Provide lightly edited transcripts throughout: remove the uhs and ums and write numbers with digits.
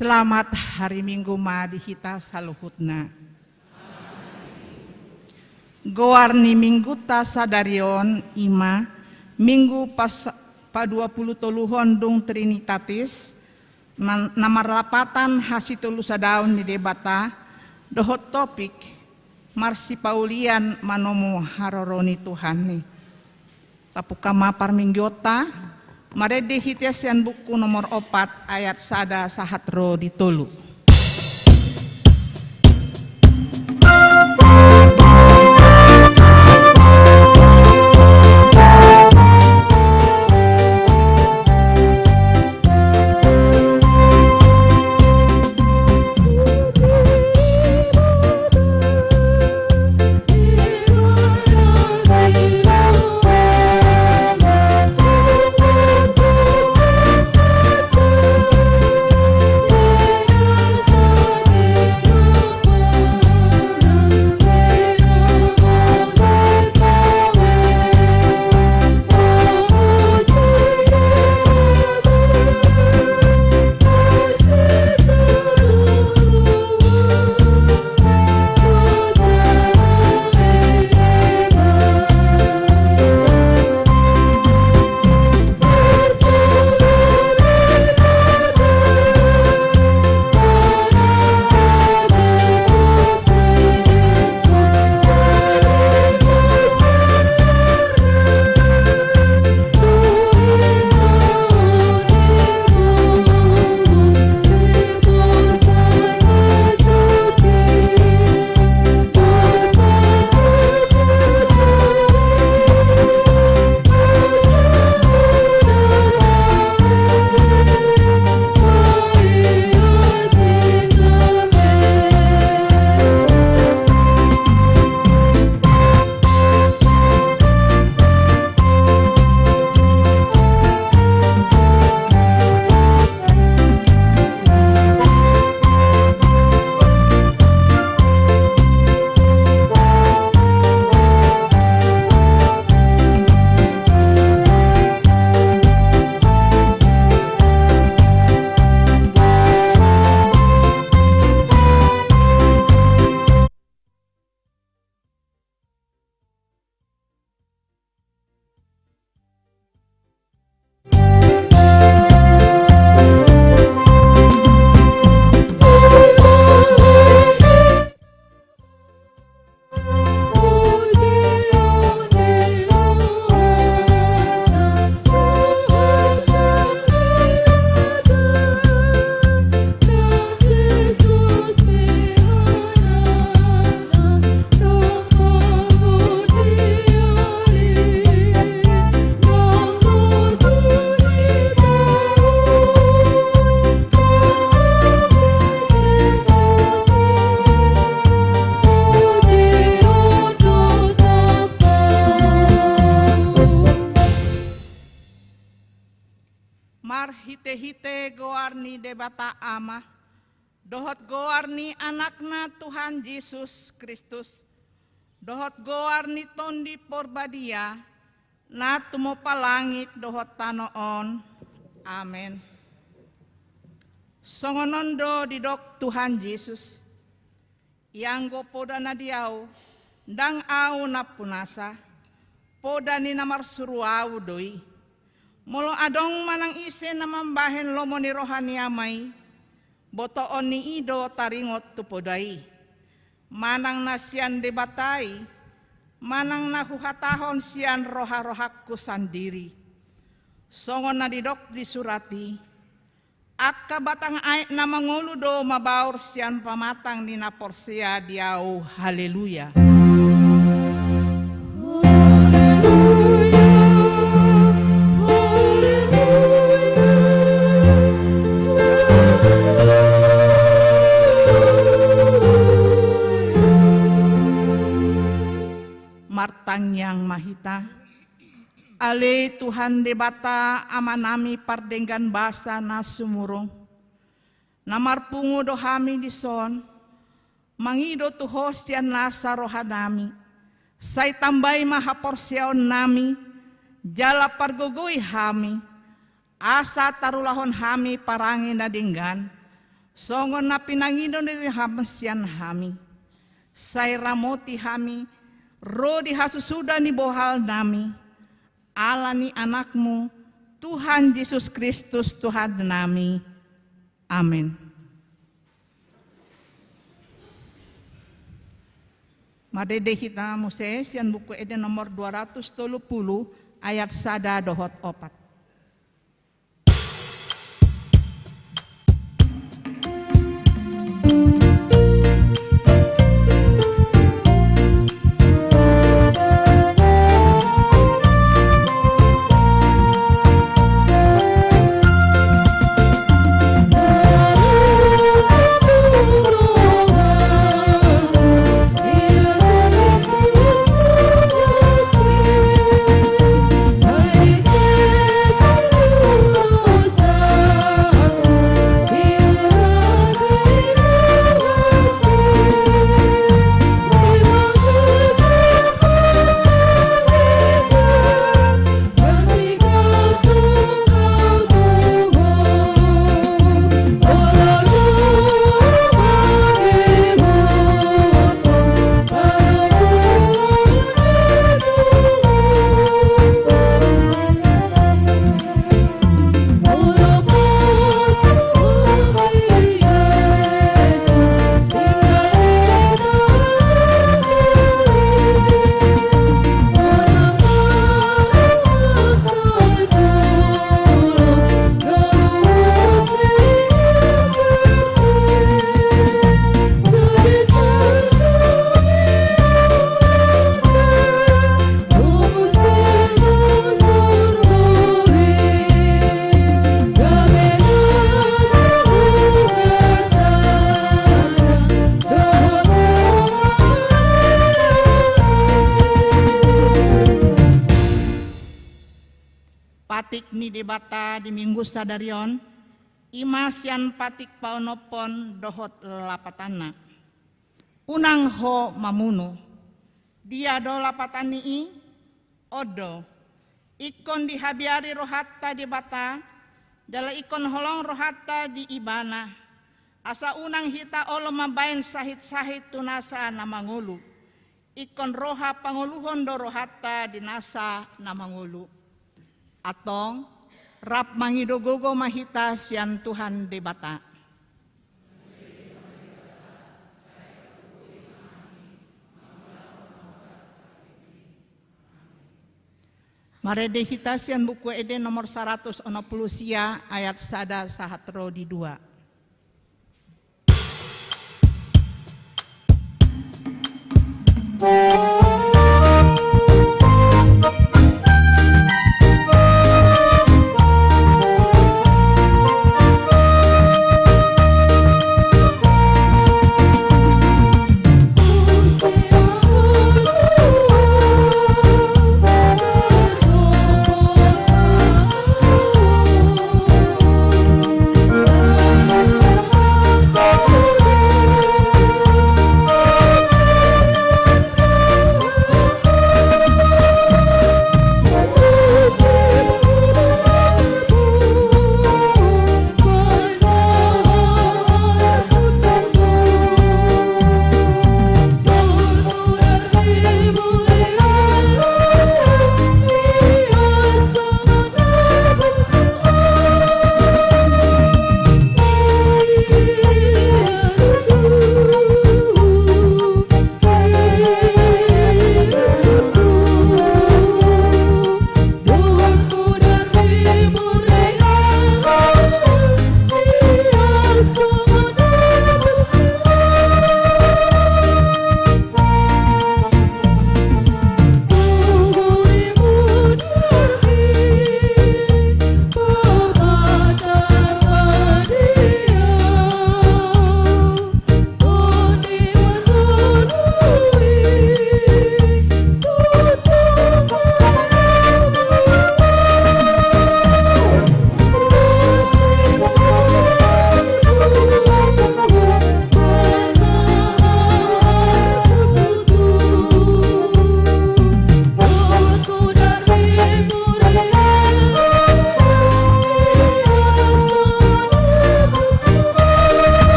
Selamat hari Minggu madi hita saluhutna. Goarni minggu ta sadarion ima minggu pas pa 20 toluhon dung Trinitatis namar lapatan hasitulu sadaun di debata dohot topik Marsi Paulian manomu haroroni Tuhani tapukama parmingyota marede hitiasian buku nomor 4 ayat sada sahatro ditolu. Hite-hite goarni debata ama dohot goarni anakna Tuhan Yesus Kristus dohot goarni tondi porbadia na tumo palangit dohot tanoon amen. Songonondo didok Tuhan Yesus ianggo poda na diau dang au na punasa poda ni namar suruau doi molo adong manang ise na mambahen lomo ni rohani amai botoon ni ido taringot tupodai manang na siyan debatai manang na huhatahon siyan roha-rohakku sandiri songon na didok disurati akka batang ay na manguludo mabaur siyan pamatang ni naporsia diau haleluya. Martang yang mahita ale Tuhan debata amanami pardenggan basa na sumurong namarpungo do hami dison mangido tuhos yan nasa rohanami say tambay mahaporsyaon nami jala pargugoy hami asa tarulahon hami parangin na dinggan songon na pinanginon ni hamasian hami, say ramoti hami, ro di hasusuda ni bohal nami, ala ni anakmu, Tuhan Yesus Kristus Tuhan nami. Amin. Madede kita Moses yang buku ede nomor 230 ayat 1 dohot 4. Patik ni debata di minggu sadarion, imasian patik paonopon dohot lapatana. Unang ho mamunu, dia do lapatani i, odo, ikon dihabiari rohatta debata, dala ikon holong rohatta di ibana, asa unang hita olo mabain sahit-sahit tunasa namangulu, ikon roha panguluhon do rohatta di nasa namangulu. Atong rap mangidogogo mahita sian Tuhan debata. Marede hita sian buku ede nomor 160 sia ayat 1 sahatro di 2.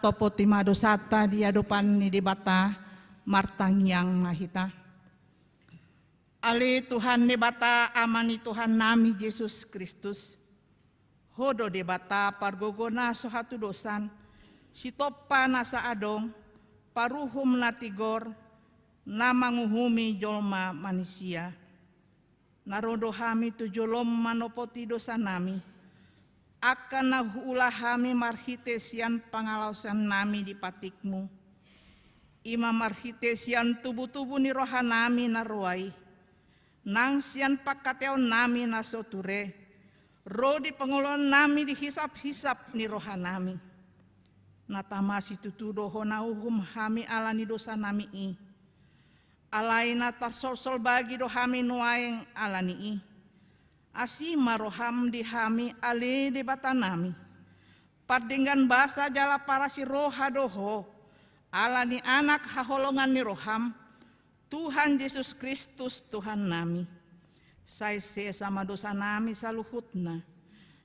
Satopo tima dosata di hadapan ni debata martang yang mahita. Ali Tuhan debata amani Tuhan nami Yesus Kristus. Hodo debata pargogona sohatu dosan. Sitopa nasa adong paruhum natigor na manguhumi jolma manusia. Narodo hami tu jolom manopoti dosa nami. Akan nahulah hami marhitesian pangalausan nami di patikmu. Ima marhitesian tubuh-tubuh ni rohanami naruai. Nang sian pakateon nami nasoture. Ro di pengulon nami dihisap-hisap ni rohanami. Natamasi tutudo honauhum hami alani dosa nami i. Alaina tarsol-sol bagi dohami nuaeng alani i. Asima roham dihami ali di batanami. Pardinggan basa jala para si roha doho. Alani anak haholongan ni roham. Tuhan Yesus Kristus Tuhan nami. Saise sama dosa nami saluhutna.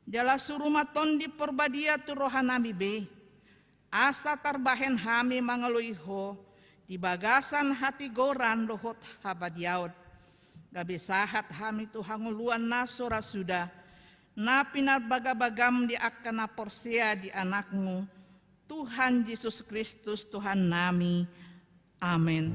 Jala surumaton di perbadia tu roha nami be. Asa tarbahen hami mangaluiho. Di bagasan hati goran dohot habadiaud. Gabi sahat hami tu hanguluan nasora sudah. Na pinar bagam di akana porsia di anakmu. Tuhan Yesus Kristus Tuhan nami. Amin.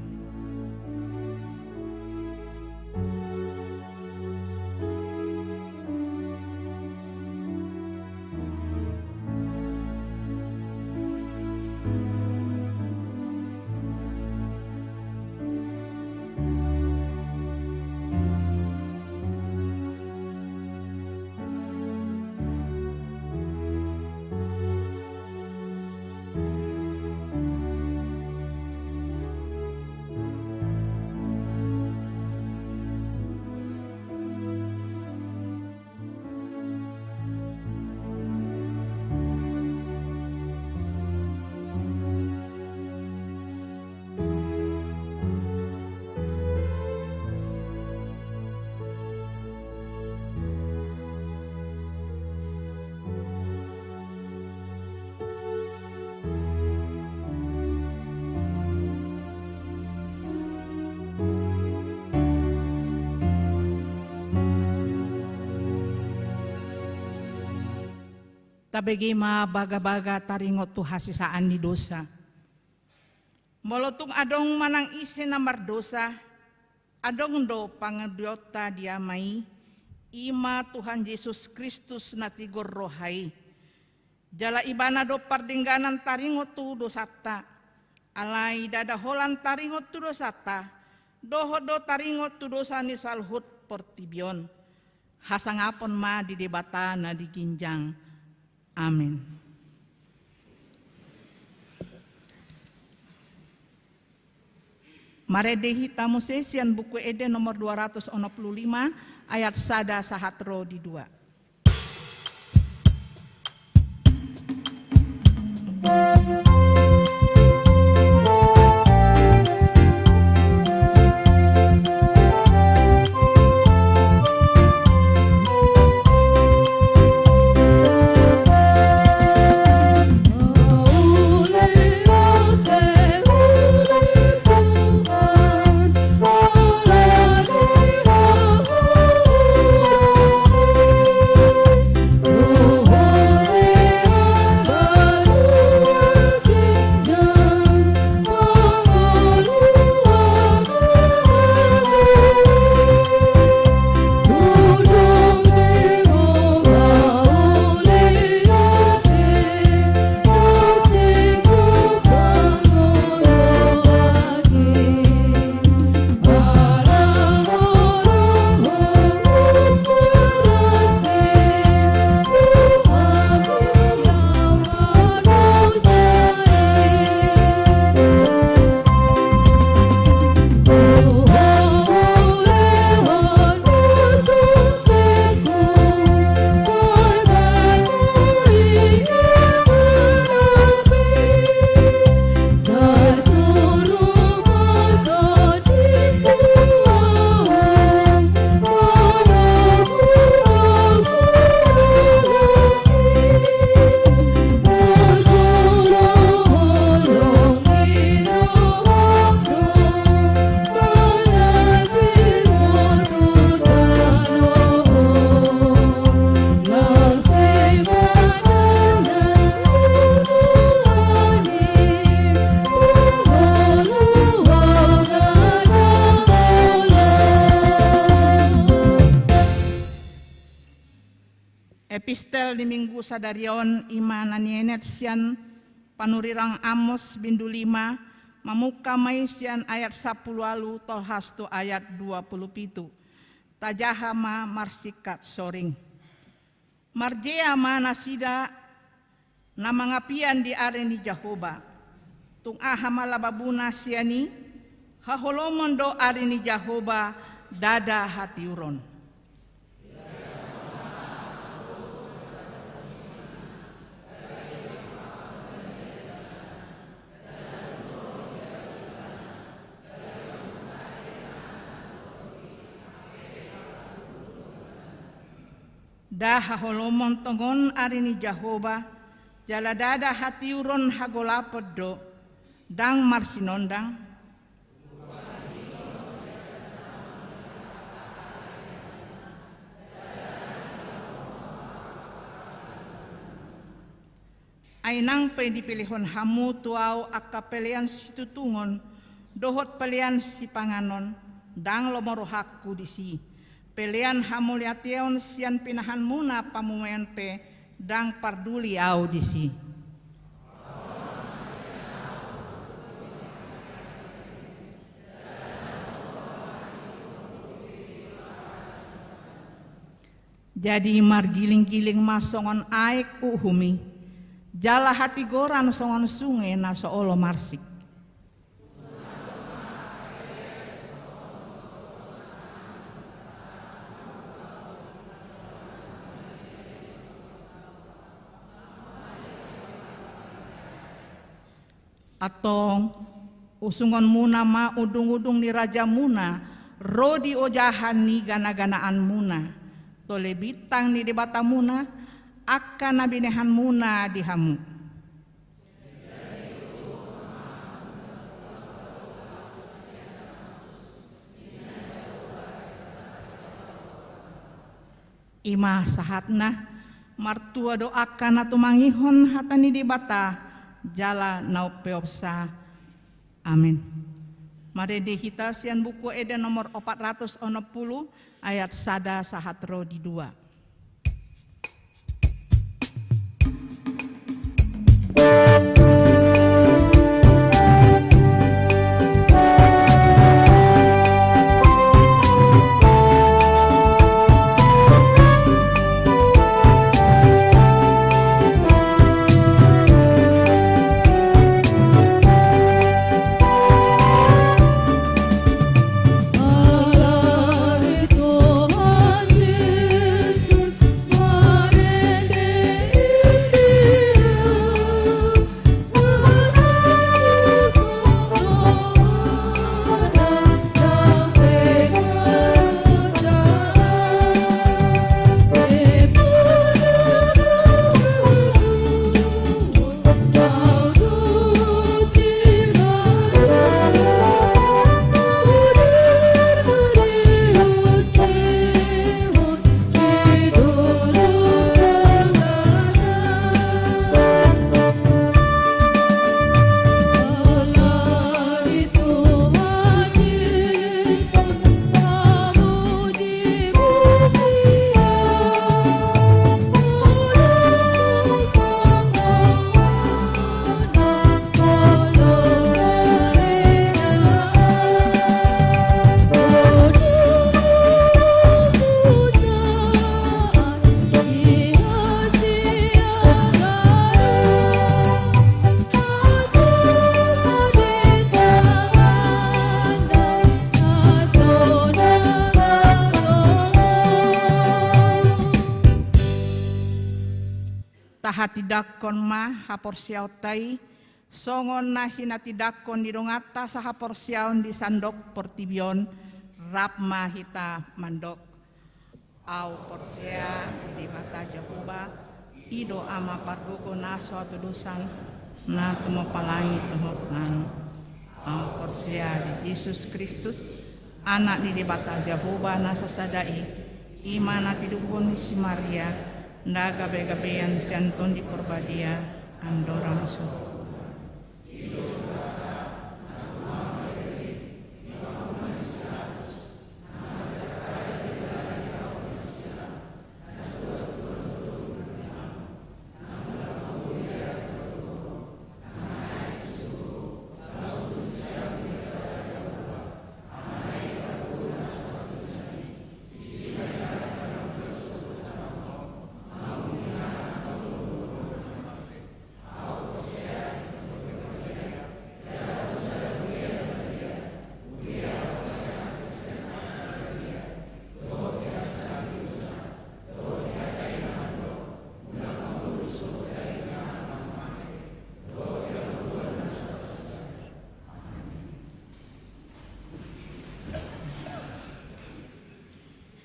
Tabegi ma baga-baga taringot tu hasisaan ni dosa. Molotung adong manang isi namar dosa, adong do pangadyota diamai, ima Tuhan Yesus Kristus natigor rohai. Jala ibana do pardingganan taringot tu dosata, alai dadaholan taringot tu dosata, doho do taringot tu dosa ni salhut portibion. Hasangapon ma di debata na diginjang. Amin. Maredehi tamu sesian buku Eden nomor 265 ayat sada sahatro di 2. Epistel di minggu sadarion ima nanienet sian panurirang Amos bindu 5 mamuka maisian ayat 10 alu tolhastu ayat 27. Tajahama marsikat soring. Marjea mana sida namangapian di areni Jahoba. Tung ahama lababuna siani haholomon do areni Jahoba dada hati uron. Dah holomon tongon arini Jahoba jala dada hati uron hagolapod dang marsinondang ainang pe dipilihon hamu tuau akka pelian situtungon dohot pelian si panganon dang lomorohaku disi pelian hamuliation sian pinahan muna pamumen pe dang parduli audisi. Jadi margiling-giling masongon aek uhumi jala hati goran songon sungai na soolo marsik. Atong usungon muna ma udung-udung ni Raja Muna rodi ojahan ni gana-ganaan Muna tole bitang ni debata Muna akan nabinehan Muna dihamu. Ima sahatna martua doakan atu mangihon hatani debata jala naupeopsa. Amin. Mari dihita sian buku eden nomor 460 ayat sada sahatro di 2. Hatidakon ma haporsiaw tai songon na hinatidakon di dongata sa haporsiaon di sandok portibion rap ma hita mandok au porsia di mata Jahoba ido ama pargogo na suatu dosan na tumapalangi tuhot nan au porsia di Yesus Kristus anak di bata Jahoba na sasadai imana tiduhon ni si Maria nda gabe-gabean sianton di perbadia andora musuh.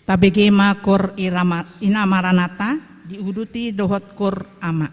Tabegi makur ina maranata diuduti dohot kur ama.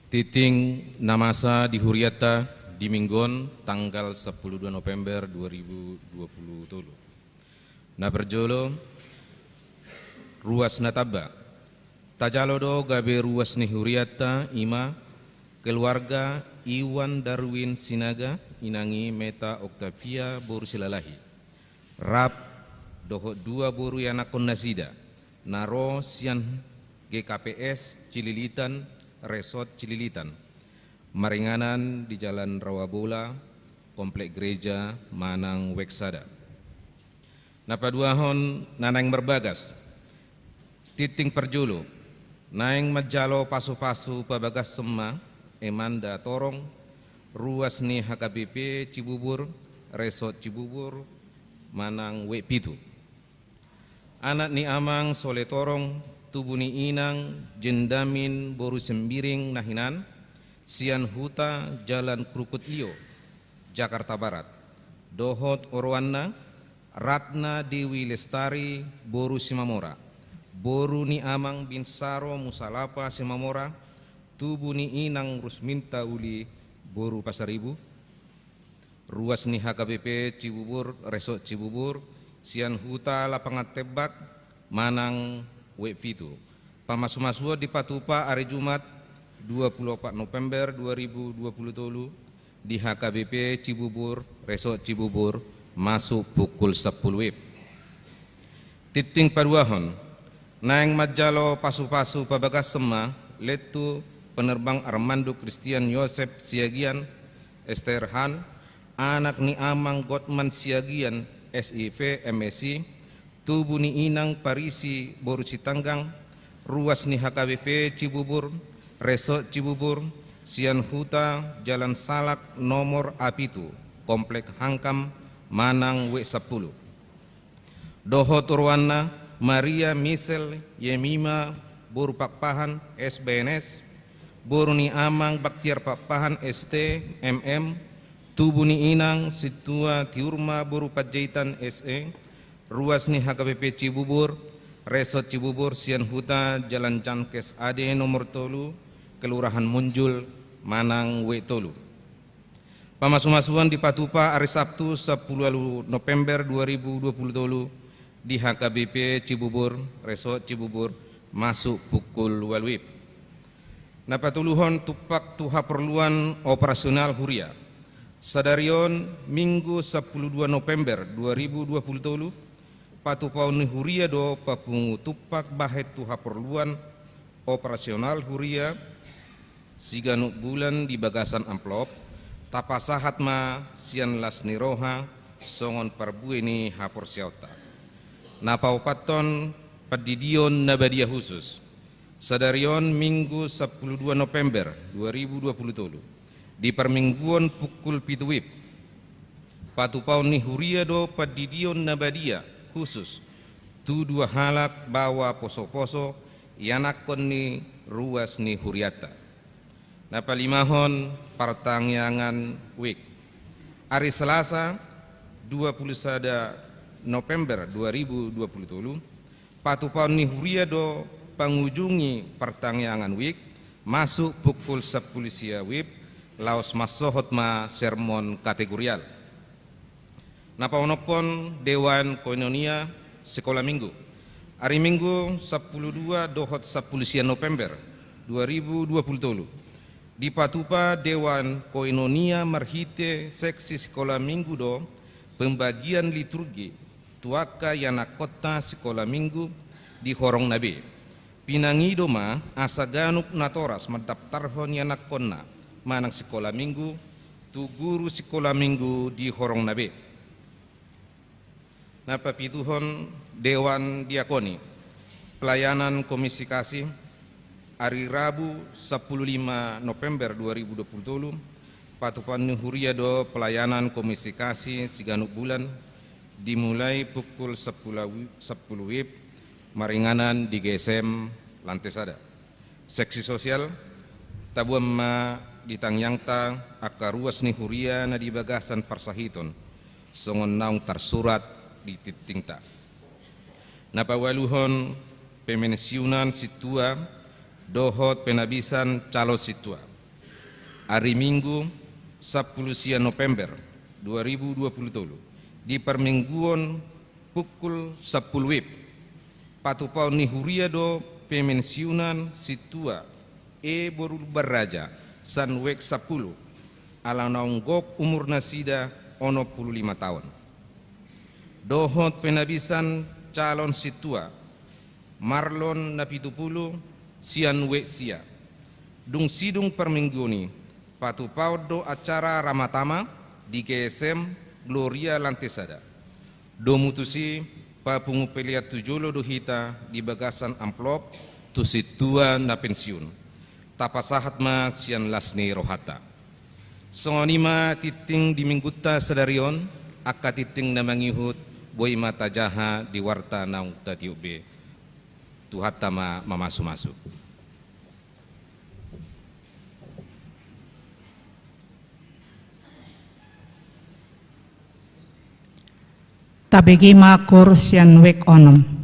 Titing namasa di Huriata di Minggon tanggal 12 November 2020 tolu. Na berjolo ruas nataba. Tajalo do gabe ruas ni Huriata ima keluarga Iwan Darwin Sinaga inangi Meta Octavia boru silalahi. Rap doho dua boru yanakon nasida. Naro sian GKPS Cililitan Resort Cililitan, Maringanan di Jalan Rawabola, Komplek Gereja Manang Weksada. Napaduahon nanang berbagas, titing perjulu, naeng majalo pasu-pasu pabagas sema, emanda torong, ruas ni HKBP Cibubur, Resort Cibubur, Manang Wepitu. Anak ni amang sole torong, tubuh ni inang jendamin boru sembiring nahinan sian huta Jalan Krukut Lio Jakarta Barat dohot orwanna Ratna Dewi Lestari boru Simamora boru ni amang bin Saro Musalapa Simamora tubuh ni inang Rusminta Uli boru Pasaribu ruas ni HKBP Cibubur Resort Cibubur sian huta lapangan tebak Manang Wepitu. Pamasu-masua di Patupa hari Jumat 24 November 2020 tolu di HKBP Cibubur, Resort Cibubur masuk pukul 10 WIB. Titing paduahon, naeng majalo pasu-pasu pabagas sema letu penerbang Armando Christian Yosep Siagian Esterhan, anak ni amang Gotman Siagian SIV MSI, tubuh ni inang Parisi boru Citanggang, ruas ni HKBP Cibubur, Resort Cibubur, sian huta Jalan Salak nomor Apitu, Komplek Hangkam, Manang W10. Doho Turwana, Maria Misel Yemima boru Pakpahan SBNS, boru ni amang Baktiar Pakpahan ST MM, tubuh ni inang Situa Tiurma boru Pajaitan SE, ruas ni HKBP Cibubur, Resort Cibubur, sian huta Jalan Cankes AD nomor tolu, Kelurahan Munjul, Manang W tolu. Pamasu-masuan di Patupa hari Sabtu 10 November 2020 tolu di HKBP Cibubur, Resort Cibubur masuk pukul walwib. Napatuluhon tupak tuha perluan operasional Huria. Sadarion Minggu 12 November 2020 tolu Patupa ni Huria do papungu tupak bahet tuha perluan operasional Huria siganuk bulan di bagasan amplop tapasahat ma sian las niroha songon parbue ni hapor siauta napaupaton padidion nabadia khusus sadarion Minggu 12 November 2020 tolu di permingguan pukul pituwip Patupa ni Huria do padidion nabadia khusus tu dua halak bawa poso-poso yanakon ni ruas ni Huriata. Napalimahon pertangyangan wik. Hari Selasa 21 November 2020 Patupa ni Huria do pengunjungi pertangyangan wik masuk pukul 10 sia wib laos masohot ma sermon kategorial. Napaunopon Dewan Koinonia Sekolah Minggu hari Minggu 12 dohot 10 November 2020 tolu di Patupa Dewan Koinonia Marhite Seksi Sekolah Minggu do pembagian liturgi tuaka yanak kota Sekolah Minggu di Horong Nabe pinangido ma asaganuk natoras mendaftarhon yanak konna manang Sekolah Minggu tu guru Sekolah Minggu di Horong Nabe. Napapituhon Dewan Diakoni Pelayanan Komisi Kasih hari Rabu 15 November 2020 Patupa ni Huria do pelayanan Komisi Kasih siganuk bulan dimulai pukul 10 WIB Maringanan di GSM Lantai Sada. Seksi sosial tabuam ma ditangyangta akaruas ni Huria na di bagasan parsahiton songon naung tersurat di titingta. Napawaluhon pemensiunan situa dohot penabisan calo situa. hari Minggu 10 November 2020 di permingguan pukul 10 WIB patupau ni huria do pemensiunan situa boru baraja san wek 10 ala naunggop umur nasida 55 tahun. Dohot penabisan calon situa Marlon napitupulu sian wek sia. Dung sidung permingguni patupau do acara ramatama di GSM Gloria Lantesada. Do mutusi papungu peliat tujolo do hita di bagasan amplop tu situa na pensiun. Tapasahat ma sian lasni rohata. Songonima titing di mingguta sedarion akka titing na mangihut boy mata jaha di warta naung tatiube tuhata ma mamasu-masu. Tabegi makur sian wek onom.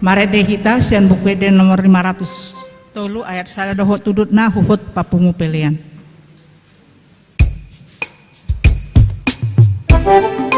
Marede hita sian buku eden nomor 500 tolu ayat sada dohot tudut na huhut papungu pelian. Ulu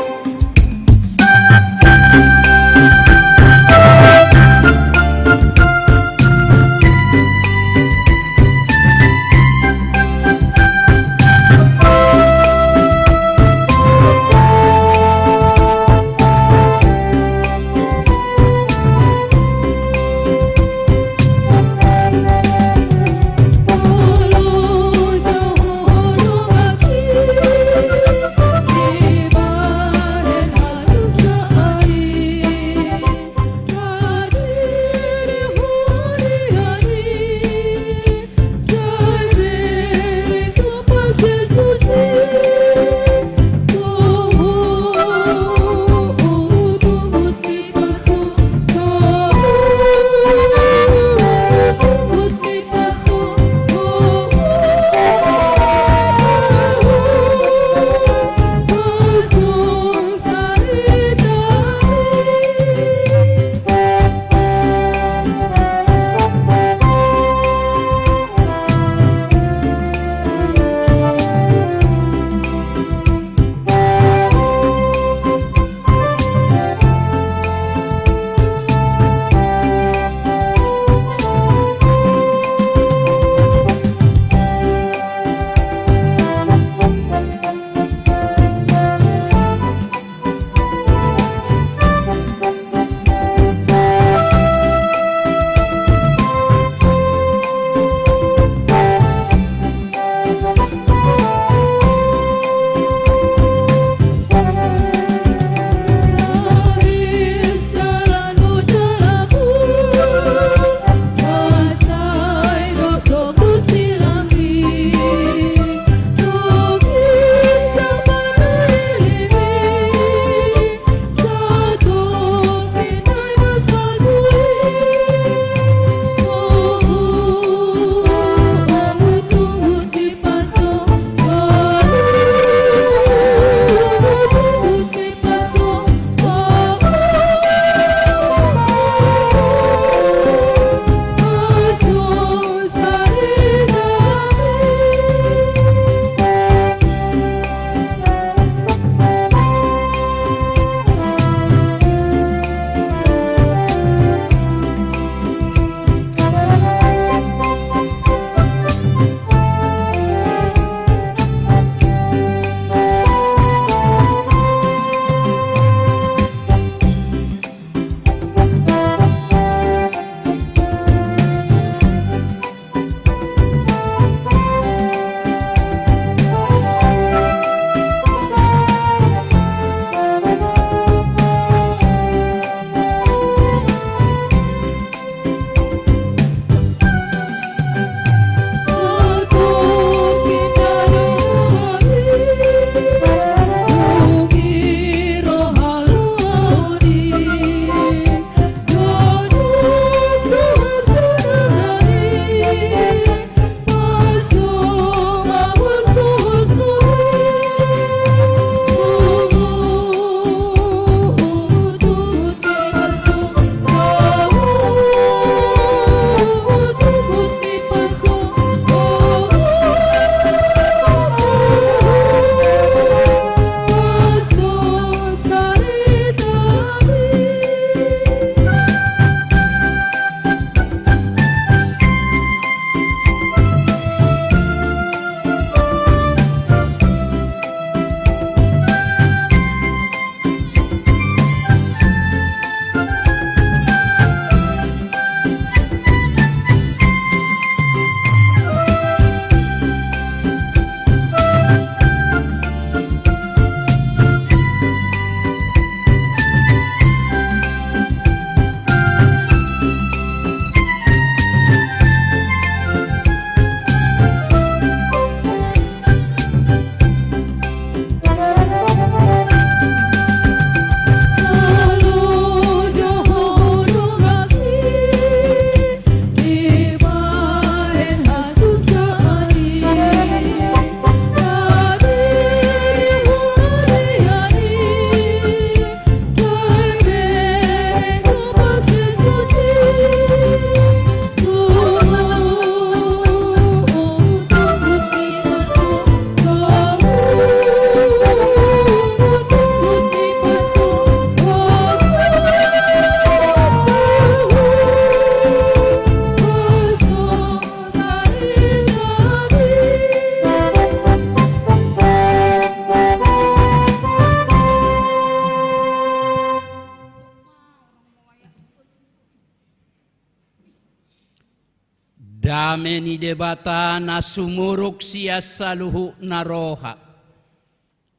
Dame ni debata na sumuruk siya sa luhu na roha.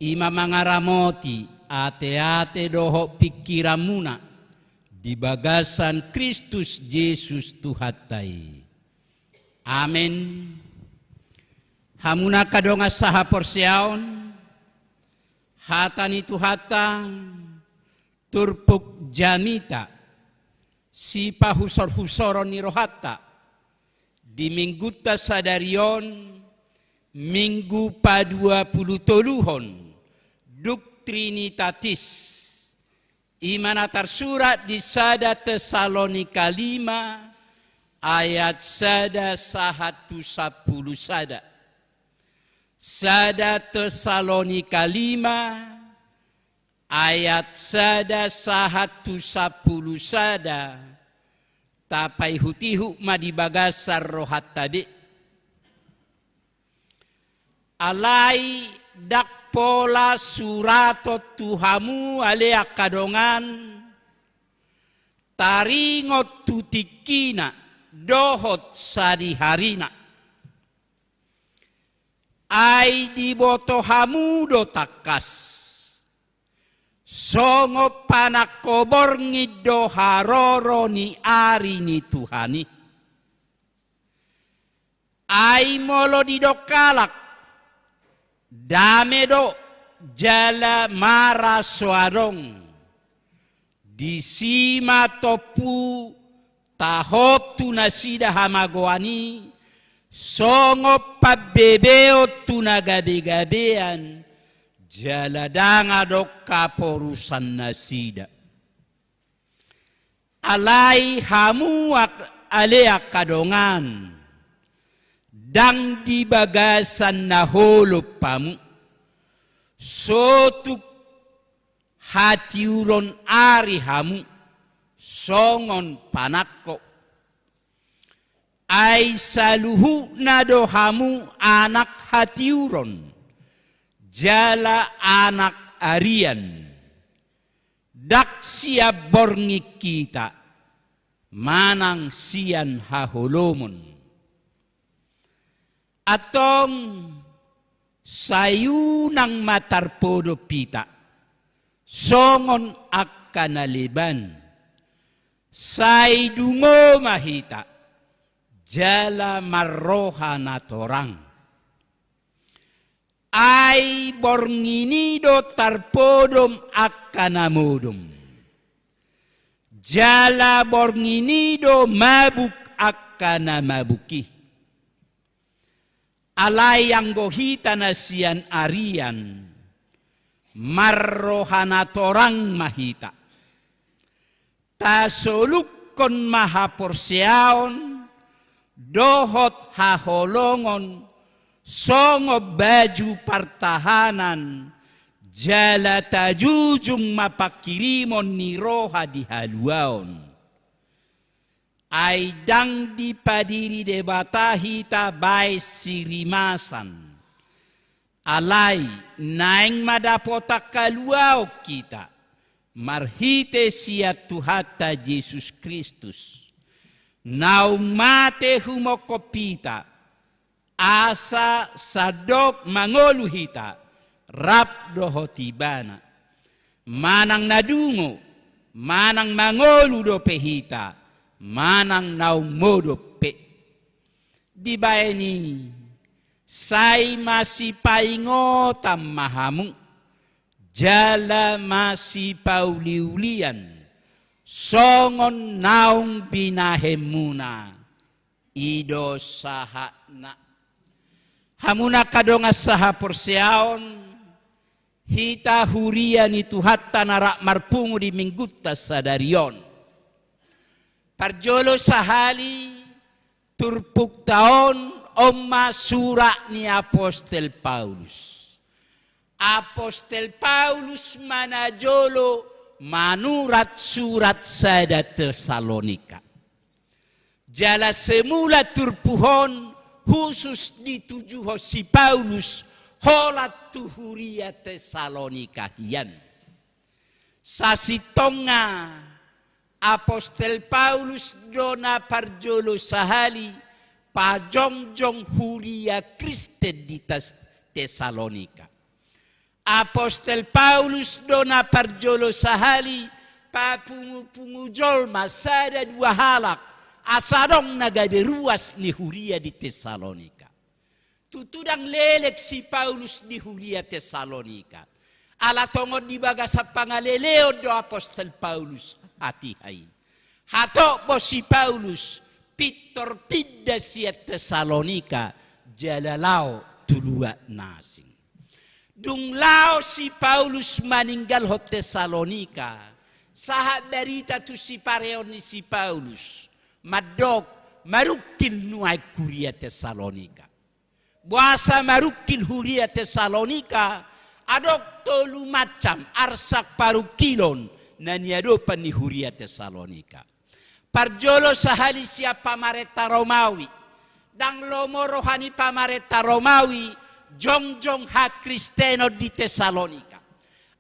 Ima mangaramoti ate-ate doho pikiramuna di bagasan Kristus Yesus Tuhatai. Amen. Hamuna kadonga saha porsiaon, hata ni Tuhata, turpuk jamita, si pahusor-husoron ni rohata, di mingguta sadarion, minggu pa-23 Trinitatis. Imana tersurat di Sada Tesalonika 5 ayat sada 110 sada. Sada Tesalonika 5 ayat sada 110 sada. Tapai hutihu madibagasar rohat tabi. Alai dak pola surato tuhamu alea kadongan taringot tutikina dohot sadiharina ai dibotohamu do takas songo panakobor ngido haroro ni ari ni Tuhani ai molo didokalak damedo jala mara suarong di sima topu tahop tunasida hamagoani songo pabebeo tunagabe-gabean jala danga dok kaporusan nasida alai hamuak alea kadongan dang di bagasan na holo pamu sotuk hatiuron ari hamu songon panakko ai saluhu nado hamu anak hatiuron jala anak arian dak siap borngi kita manang sian haholomon atong sayunang matarpodo pita songon akanaliban say dungo mahita jala marroha na torang ay bornginido tarpodom akanamodom jala bornginido mabuk akanamabuki alay ang gohita na siyan arian, marrohana torang mahita. Tasolukon mahaporsiaon, dohot haholongon, songo baju pertahanan, jala tajujung mapakirimon ni roha di haluaon. Ay dang di padiri debata hita bay sirimasan. Alay naing madapota kaluaw kita. Marhite siya Tuhata Jesus Kristus. Naumate humokopita. Asa sadop mangoluhita. Rap dohotibana. Manang nadungo. Manang mangolu do pehita. Manang naumodo pe. Di ba ini say masipaingotam mahamu jala masipauliulian songon naung binahemuna ido sahana hamuna kadonga saha porsiaon hita hurian itu hatta narak marpungu di mingguta sadarion parjolo sahali turpuk taon omma surat ni Apostel Paulus. Apostel Paulus manajolo manurat surat sada Tesalonika. Jala semula turpuhon khusus ditujuh si Paulus holat tuhuria Tesalonika hian. Sasitonga Apostel Paulus dona parjolo sahali pajongjong huria Kristen di Tesalonika. Apostel Paulus dona parjolo sahali papungu jolma sada dua halak asadong nagade ruas ni huria di Tesalonika. Tutudang lelek si Paulus di huria Tesalonika. Ala tongod di baga sa pangaleleo do Apostel Paulus hati hai. Hato po si Paulus pitor pidda siya Tesalonika jalalao tulua nasing. Dung lao si Paulus meninggal ho Tesalonika. Sahat berita tu si pareon ni si Paulus. Madog marukil nuai kuria Tesalonika. Buasa marukil huria Tesalonika. Adok tolu macam arsak parukilon na niadopan ni huria Tesalonika. Parjolo sahali siya pamareta Romawi. Dang lomo rohani pamareta Romawi, jongjong ha Kristeno di Tesalonika.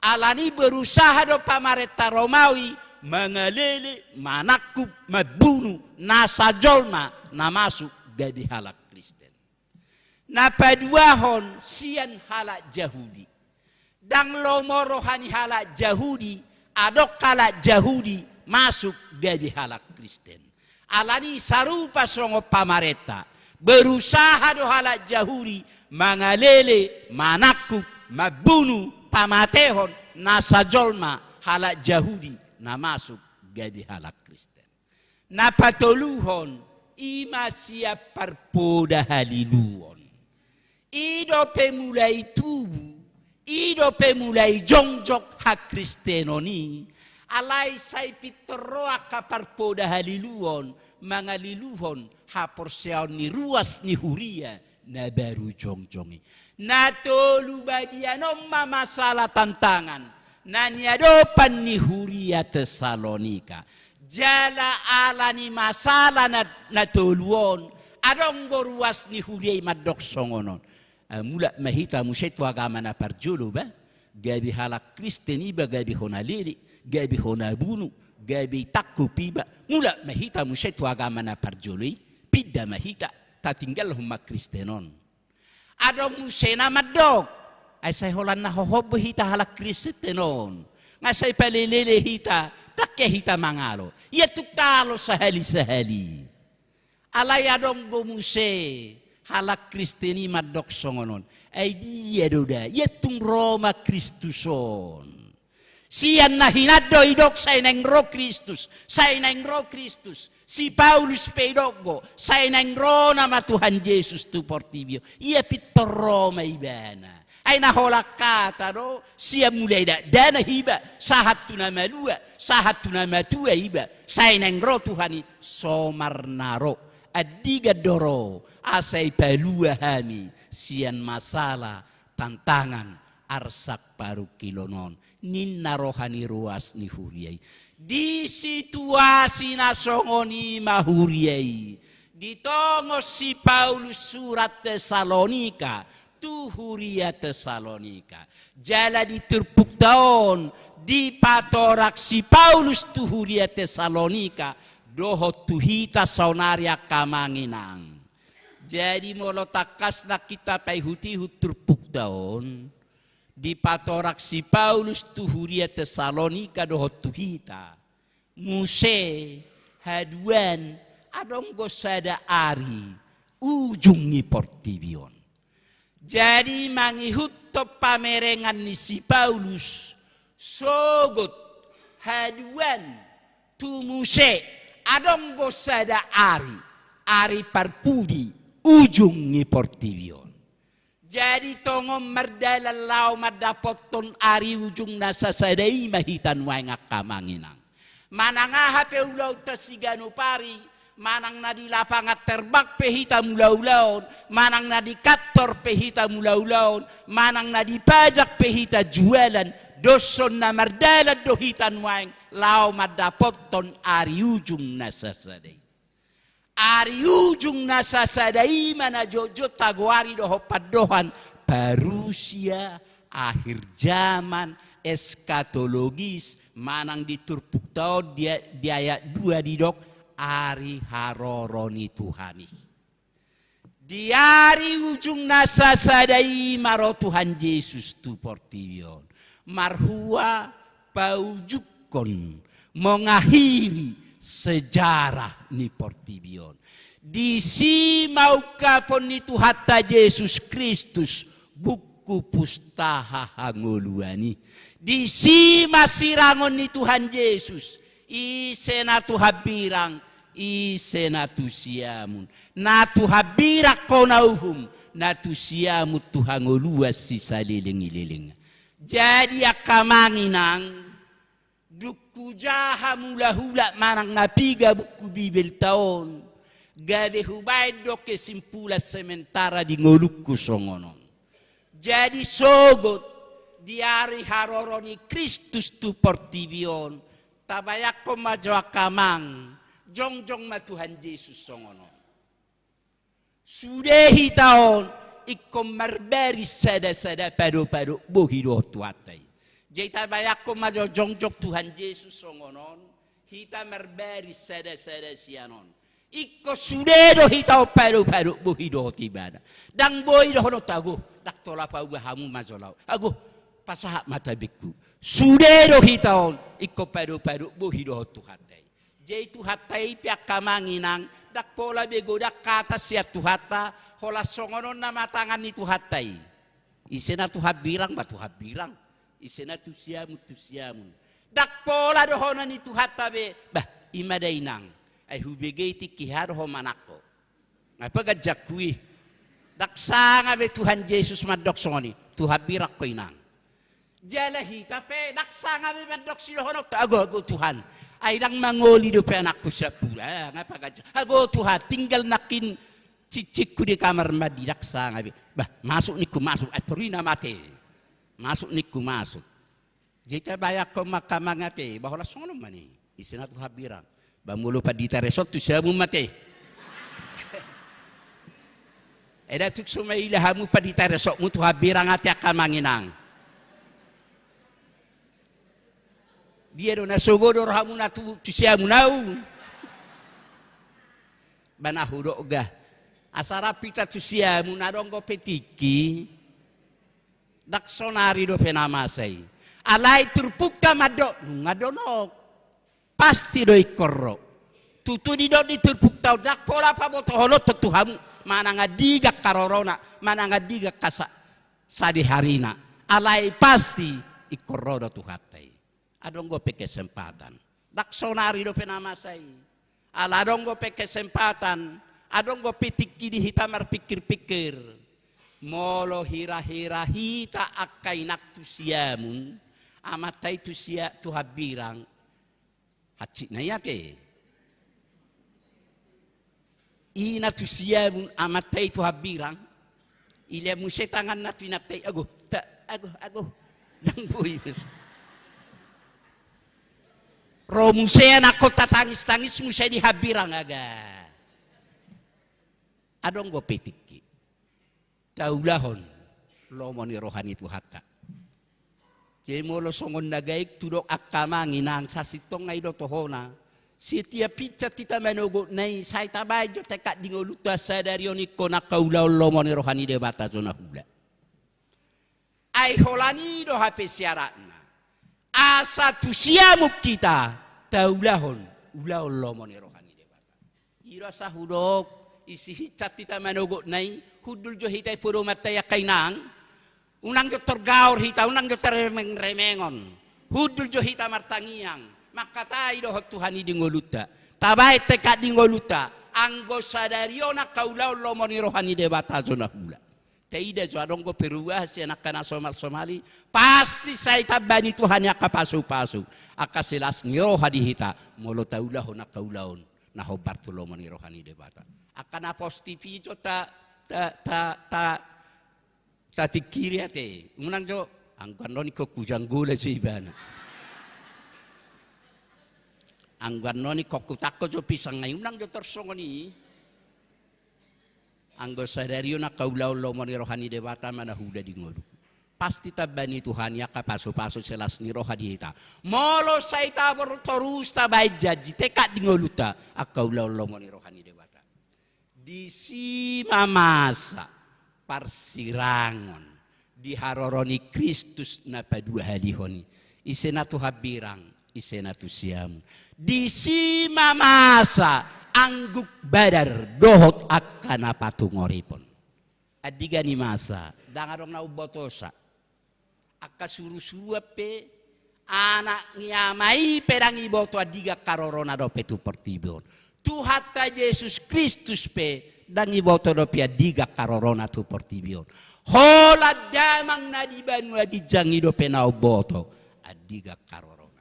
Alani berusaha do pamareta Romawi, mengalele, manakup, mabunuh, nasajolma, namasuk gadi halak Kristen. Napaduahon sian halak Yahudi. Dang lomo rohani halak Yahudi, adok halak Yahudi masuk gadi halak Kristen. Alani sarupa songo pamareta. Berusaha do halak Yahudi mangalele, manakup, mabunuh, pamatehon, nasajolma halak Yahudi na masuk gadi halak Kristen. Napatoluhon ima siap parpoda haliluon. Ido pemulai tubu, ido pemulai jongjok hak Kristenoni. Alai sai pitoroa kaparpoda haliluon, mangaliluhon haporseon ni ruas ni huria na baru jongjongi. Na tolu badianom masalah tantangan. Na niadopan ni huria Tesalonika. Jala ala ni masalah na toluon. Adong ruas ni huria madok songonon. Mula mahita musyaitu agama na parjolo ba? Gabi halak Kristen iba gabi hona liri, gabi hona bunu, gabi takku piba. Mula mahita musyaitu agama na parjolo pidda mahita tatinggal huma Kristenon. Adong musena madok. Ay say holan na hohobo hita halak Kristenon. Nga say palilili hita, takke hita mangalo. Yatuk talo sahali-sahali. Alay adong gumuse. Halak Kristeni madok songonon. Ay dia doda. Yatung Roma Kristuson. Siyan na hinado idok sa inang ro Kristus. Sa inang ro Kristus. Si Paulus pedogo. Sa inang ro nama Tuhan Yesus tu portibio. Ia pitor Roma ibana. Ay naholak kata no. Siya mulai dana hiba. Sahat tu nama lua. Sahat tu nama tua hiba. Sa inang ro Tuhani somarnaro. Adiga doro asai palua hami sian masalah tantangan arsak paru kilonon ninna rohani ruas ni huriai di situasi nasongoni mahuriai ditongos si Paulus surat Tesalonika tu huria Tesalonika jala diturpuk tahun di patorak si Paulus tu huria Tesalonika dohot tuhita saunaria kamanginang. Jadi molo takas na kita pay huti-hut turpuk daon. Di patorak si Paulus tuhuria Tesalonika dohot tuhita. Muse haduan adong gosada ari ujungi portibion. Jadi mangihut to pamerengan ni si Paulus sogot haduan tu muse adong gosada ari parpudi ujung ni portibion. Jadi tongom merdalalau madapoton ari ujung nasa sadai mahitan wae ngakamanginang. Manang hape ulau tasigano pari, manang na di lapangat terbak pehita mulaulaon, manang na di kantor pehita mulaulaon, manang na di pajak pehita jualan, doson na merdala dohitan wae lau madapoton ari ujung nasa sadai. Ari ujung nasa sadai mana jojo taguari doho padohan parusia akhir zaman eskatologis manang diturpuk tau di ayat 2 didok ari haroroni Tuhani. Di hari ujung nasa sadai maro Tuhan Yesus tu portion. Marhua paujukon mengakhiri sejarah ni portion. Di si mau kapon ni Tuhan Yesus Kristus buku pustaha hangoluani. Di si masirangon ni Tuhan Yesus isena tuhabirang isena tusiamun. Na tuhabirak konauhum na tusiamu tuhangoluas si saliling-liling. Jadi akamanginang duku jaha mula-hula marang napiga buku Bibel taon. Gade hubay do kesimpulan sementara di ngolukku songonon. Jadi sogot di hari haroroni Kristus tu portibion. Tabayak ko majwa kamang. Jong-jong ma Tuhan Yesus songonon. Sudehi taon ikom marberi sada-sada pado-pado bohido tuatay. Jadi tabayak ko majwa jong-jong Tuhan Yesus songonon. Hita marberi sada-sada sianon. Iko sudedo hitao paru-paru buhido tibana. Dang bohido hono tago. Dak tola pa hamu mazolau. Ago pasahak matabiku. Sudedo hitao iko paru-paru buhido tuhatai. Jai tuhatai pia kamanginang. Dak pola bego dak kata sia tuhata. Hola songonon na matangan ni tuhatai. Isena tuhabirang ba tuhabirang. Isena tusiamu. Dak pola dohona ni tuhata be. Bah imadainang. Ay hubigay ti kiharo ho manako. Napagajakui. Daksanga be Tuhan Yesus madoksoni. Tuhabirak ko inang. Jalahi tape daksanga be madoksin honok ta ago Tuhan. Ay dang mangoli do pe anakku sa pula. Napagajak. Ago Tuhan tinggal nakin cicik ku di kamar mandi daksanga be. Bah masuk niku masuk at purina mate. Masuk niku masuk. Jita bayak ko makamangate bahwa sono mani. Isina tuhabirang. Bamulo pa dita resort tu siya mo mate. Eda tuk sumaila hamu pa dita resort mo tuhabirang ati akamanginang. Dia do nasogodor hamu na tu siya mo nau. Banahudo ga. Asara pita tu siya mo na donggo petiki. Daksonari do penamasay. Alay turpukta mado. Ngadonok. Pasti do ikorro. Tutu di do diturpuk tau dak pola pa boto holot tuhamu mana ngadiga karorona mana ngadiga kasa sadi harina alai pasti ikorro do tuhatai. Adong go pe kesempatan. Dak sonari do penamasai. Ala adong go pe kesempatan. Adong go pitik di hitamar pikir-pikir. Molo hira-hira hita akainak tusiamun amatai tusia tuhabirang. Hacik na yake. Ina tu siyamun amatay tu habirang. Ila mo siya tangan na tinatay. Ago. Nang buhis. Romu siya nako tatangis-tangis mo siya di habirang aga. Adong go petiki. Taulahon. Lomo ni rohani tu hata. Jemolo songon nagaik tudok akamanginang sasitong ngay do tohona. Setiap pica tita manogo nai say tabay jo tekat dingoluta sadarioni ko nakaulaw lomo ni rohani debata zona hula. Ay holani do hape siaratna. Asa tusiamuk kita taulahon ulaw lomo ni rohani debata. Ira sa hudok isi hicat tita manogo nai hudul jo hitay puro mataya kainang. Unang jo tergaur hita, unang jo terremengon. Hudul jo hita martangiang. Makatai do Tuhan di ngoluta. Tabai tekat di ngoluta. Anggo sadariona kaulau lomoni rohani debata zona hula. Teida jo adong go peruah si anak kana Somali. Pasti saya tabani Tuhan ya kapasu-pasu. Akasilas ni rohani hita. Molo taulah na kaulaun. Naho Bartolomoni rohani debata. Akan apostifi jo Tati kiri ate, unang jo, ang ganon ko kujanggula sa ibana. Ang ganon ko kutako jo pisang ngayon, unang jo torsongo ni. Ang gosadaryo na kaulaw lomo ni rohani debata manahuda di ngolo. Pasti tabani Tuhan ya kapaso-paso selas ni rohani hita. Molo sa itabor torus tabay jaji, tekat di ngoluta, ak kaulaw lomo ni rohani debata. di sima masa parsirangon di haroroni Kristus na padua halihoni isena tu habirang isena tu siam di sima masa angguk badar dohot akan patungoripon adiga ni masa dangarong na ubotosa akka suru-suru pe anak nyamai perang iboto adiga karorona do petu pertibon Tuhata Yesus Kristus pe dan iboto do pia diga karorona tu pertibion. Hola damang na di banua di jangi do penau boto adiga karorona.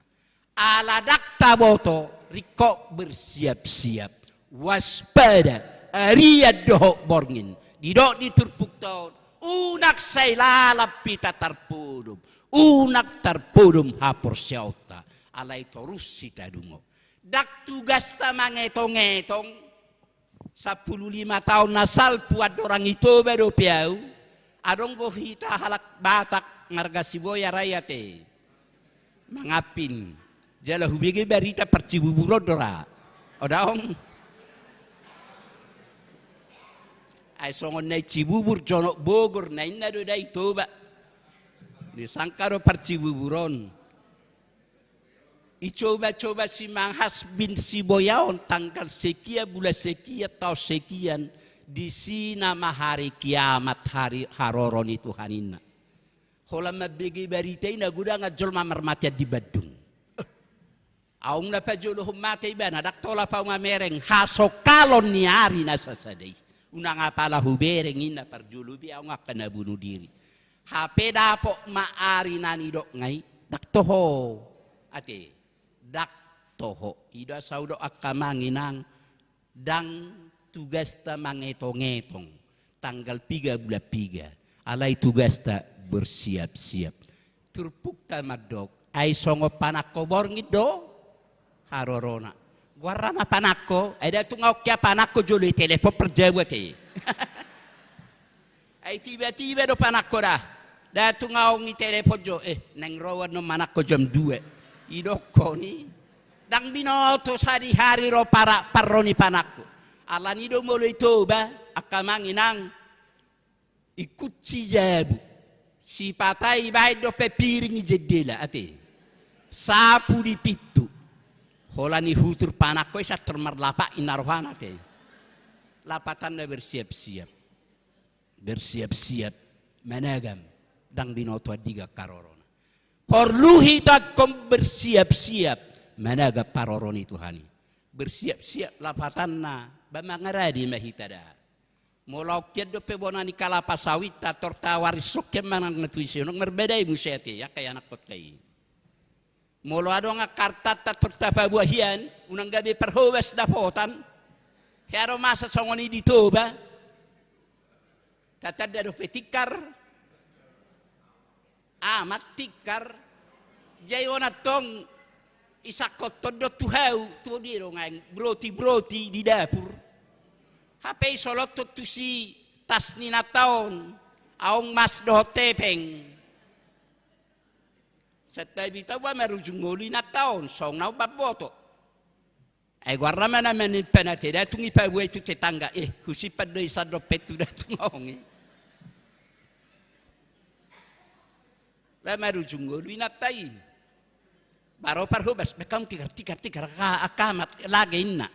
Ala dakta boto riko bersiap-siap waspada aria dohok borngin didok diturpuk tahun unak say lalap pita tarpudum unak tarpudum hapor syauta alai torus sita dungo. Dak tugas ta mangetong-ngetong 15 tahun nasal puat orang itu baru piau adong go hita halak batak ngarga siboya rayate mangapin jala hubige berita percibuburo dora odaong ay songon nay cibubur jonok Bogor na inna do dai toba di sangkaro percibuburon Icoba-coba si Manghas bin Siboyaon tanggal sekian bulan sekian atau sekian di sini hari kiamat hari haroron itu hanina. Kalau mabegi berita ini gudang ngajol mamar mati di Badung. Aung na pajolo mati ibana dak tola pa ngamereng haso kalon ni hari nasa sadai. Unang apala hubereng ina parjulu bi aung akan bunuh diri. HP dapok maari nani dok ngai dak toho ate. Dak toho ida saudo akamanginang dang tugas ta mangetong-ngetong tanggal 3 bulan 3 alai tugas ta bersiap-siap turpuk ta madok ay songo panako borngit do harorona guarama panako ada tungau kya panako joli telepon perjawate ay tiba-tiba do panako dah da tungau ngi telepon jo neng rawan no manako jam 2 idoko ni dang binoto sari hari ro para parroni panakku ala ni do mulai toba akamanginang ikut si jabu si patai baik do pepiring jedela ate sapu di pitu holani hutur panakku isa termerlapa inarohana te lapatan na bersiap-siap managam dang binoto adiga karoro perlu kita bersiap-siap managa paroroni Tuhani bersiap-siap lapatanna bamangaradi mahitada molau kiado pebonani kalapa sawit torta warisok kemanang natuisi nong merbedai musyati ya kayak anak kot kai molau ado ngakarta torta pabuahian unang gabi perhobes dapotan hero masa songoni ditoba tatad do petikar amat tikar jayona tong isakot todo tuhau tu diro ngang broti di dapur HP solot tu si tas ni na taon aong mas do tepeng setai bitawa marujung ngoli na taon song nau baboto ay guarda mana men penate da tungi pa we tu tetangga husipan do isa do petu da tungong la marujung ngoli na tai baro parhubas bekam tigar akamat lagi inna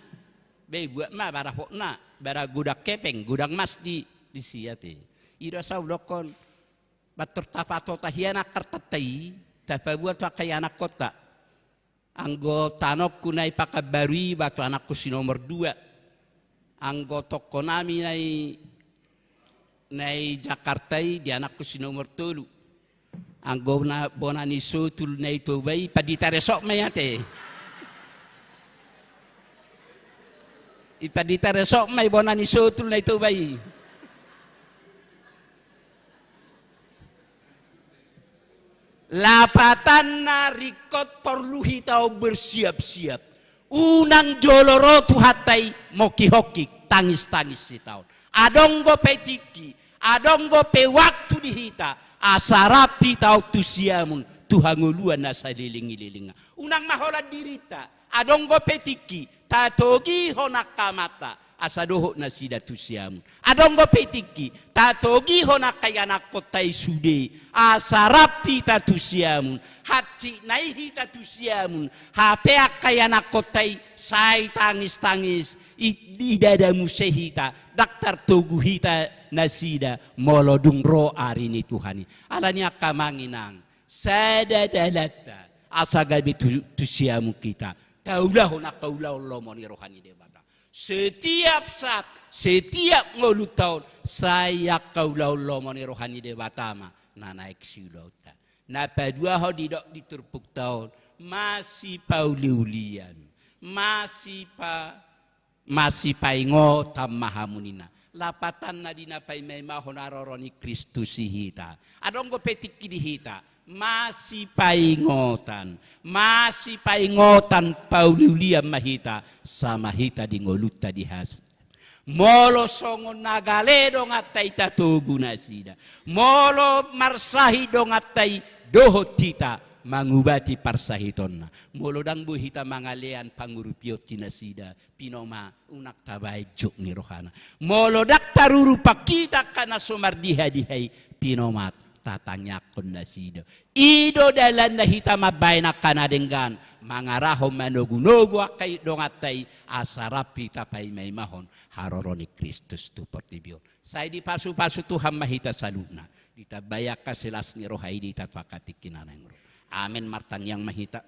be buat ma bara hokna bara gudak kepeng gudang mas di siate ida saudokon batur tapato tahiana kartatai tapabuat pakayana kota anggota nok kunai pakabari batu anakku si nomor 2 anggota konami nai Jakartai di anakku si nomor 3 anggona bonani sotul na ito bay paditare sok mayate ipaditare sok may bonani sotul na ito bay lapatan na rikot perlu hitau bersiap-siap unang joloro tuhatay moki-hoki tangis-tangis si taon adong go petiki adong go pe waktu dihita asarapi tau tusiamun tuhanguluan nasa lilingi-lilinga unang mahola dirita adong go petiki tatogi honakamata asa doho na sida tusiamun. Adongo petiki, tatogi hona kaya nakotai sude, asa rapi tatusiamun, haci naihi tatusiamun, hapea kaya nakotai, sai tangis-tangis, idada musehita, daktar togu hita nasida, molodung ro arini Tuhani. Alanya kamanginang, sada dalata, asa gabi tusiamu kita, taulah hona kaulah lomoni rohani debata. Setiap saat, setiap ngolu tahun, saya kaulah lomoni rohani debatama, na naik silauta. Na padua ho didok diturpuk tahun, masih pauliulian, masih paingotam mahamunina. Lapatan na dinapai may mahonaroroni Kristus hita. Adong go petik kidi hita. Masih paingotan pauliulian mahita sama hita di ngoluta di has. Molo songon nagale dong atai tatugu nasida. Molo marsahi dong atai dohot hita mangubati parsahitonna. Molo dang buhita mangalean pangurupiot tinasida pinoma unak tabai juk ni rohana. Molo dak taruru pakita kana somardiha dihai pinomat tatanyakon nasida. Ido dalan na hita mabay na kanadenggan mangaraho manogunogo akay dongatay asarapi tapay may mahon haroroni Kristus tu portibion. Say di pasu-pasu Tuhan mahita saluna. Ditabayak ka silas ni rohay di tatwakatikinan ng roh. Amen martang yang mahita.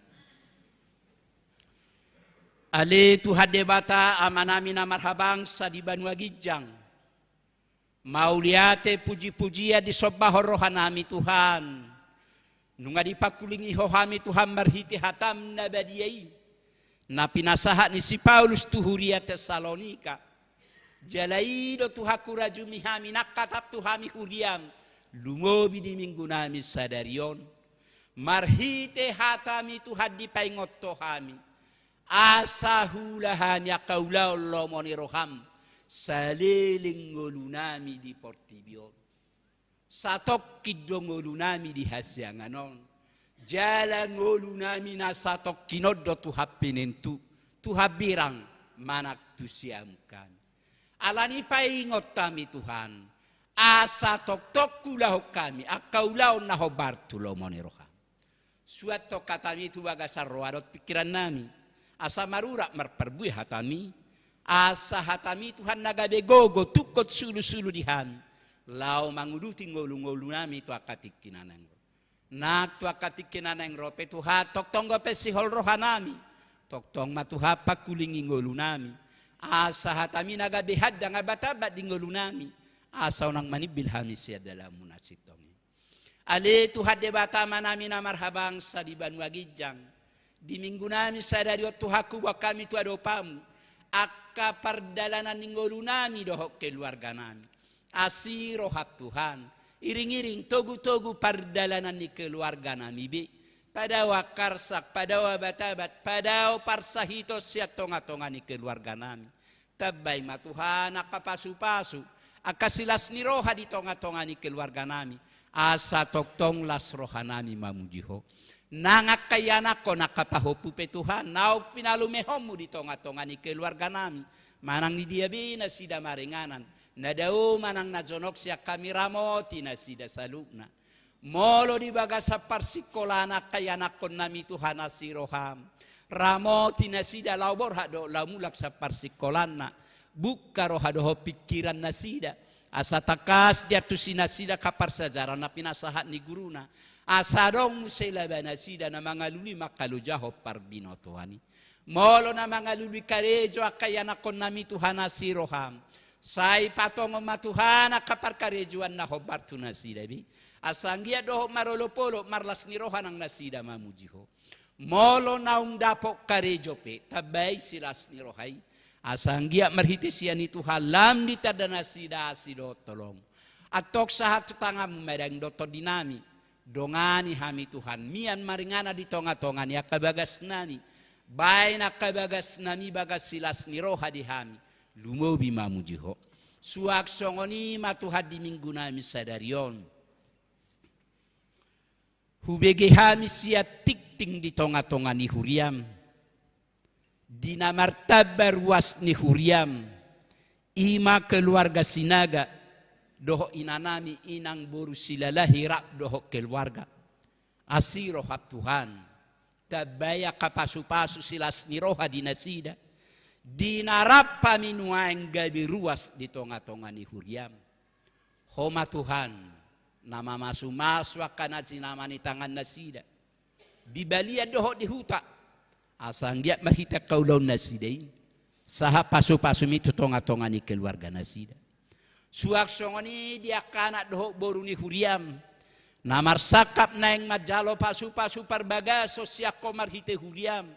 Ali Tuhan debata amanami na marhabang sa di Banua Gijang. Mauliate puji-pujiya di sobbahor rohanami Tuhan. Nunga dipakulingi hohami Tuhan marhiti hatam na badiyai. Na pinasahat ni si Paulus tuhuria Tesalonika. Jalaido tuhakura jumihami nakatap tuhami huriam. Lumobi di minggu nami sadarion. Marhite hatami Tuhan dipaingot tohami. Asahulahan ya kaulau lomoni roham. Saliling ngolunami di portibion. Satok kiddo ngolunami di hasyanganon. Jala ngolunami na satok kinoddo tuhapinentu. Tuhabirang manak tusiamkan. Alani paingot kami Tuhan. Asatok tok kulahu kami. Akaulau nahobar tulomoni roham. Suatu katami tu bagasar roadot pikiran nami. Asa marurak marperbui hatami. Asa hatami Tuhan nagade gogo tukot sulu-sulu dihan. Lau manguduti ngolu-ngolu nami tu akatik kinanang ro. Nak tu akatik kinanang ro pe Tuhan tok tonggo pe sihol rohanami. Tok tong matuha pakulingi ngolu nami. Asa hatami nagade hadda ngabatabat di ngolu nami. Asa unang manibil hami siya dalam munasitongi. Ale Tuhan debata manami na marhabang sa di Banua Gijang. Di minggu nami sadari Tuhaku wa kami tu adopamu. Akka pardalanan ninggolu nami dohok keluarga nami. Asiro hap Tuhan. Iring-iring togu-togu pardalanan ni keluarga nami be. Padawa karsak, padawa batabat, padawa parsahitos siya tonga-tonga ni keluarga nami. Tabay matuhan akapasu-pasu. Akasilas ni roha di tonga-tonga ni keluarga nami. Asa toktong las roha nami mamujiho. Nangak kayana ko nakapahopu pe Tuhan. Nauk pinalumehomu di tonga-tonga ni keluarga nami. Manang ni diabi na sida maringanan. Nadao manang najonok siya kami ramoti na sida salukna. Molo di baga sa parsikolana kayana ko nami Tuhan asiroham. Ramoti na sida laubor hado laumulak sa parsikolana. Buka rohado ho pikiran na sida. Asa takas dia tu sinasida kapar sajaran na pinasahat ni guruna. Asarong musela banasida na mga luli makalujaho parbino Tuhani. Molo na mga luli karejo akayana kon nami Tuhan asiroham. Say patong matuhan kapar karejuan na hobar tu nasida bi. Asanggia doho marolopolo marlas ni rohan ang nasida mamujiho. Molo naung dapok karejo pe tabay silas ni rohay. Asanggia marhiti siya ni Tuhan lam di tada nasida asido tolong. Atok sahat tutangam mereng doto dinami. Dongani hami Tuhan mian maringana di tonga-tonga ni akabagas nani. Bay na kabagas nani bagas silas ni roha di hami. Lumobi mamujiho. Suak songoni matuhad di minggu nami sadarion. Hubege hami siya tikting di tonga-tonga ni huriam. Dinamartabar was ni huriam. ima keluarga sinaga doho inanami inang boru sila lahirap doho keluarga asiro hap Tuhan tabaya kapasu-pasu silas niroha dinasida dinarap paminuang gabi ruas di tonga-tonga ni huriam homa Tuhan nama masu-masu akan nama ni tangan nasida di balia doho di huta asang dia mahita kaulaw nasida saha pasu-pasu itu tonga-tonga ni keluarga nasida suak songoni dia kanak doho boru ni huriam namar sakap naeng majalo pasu-pasu parbaga sosiak komar hite huriam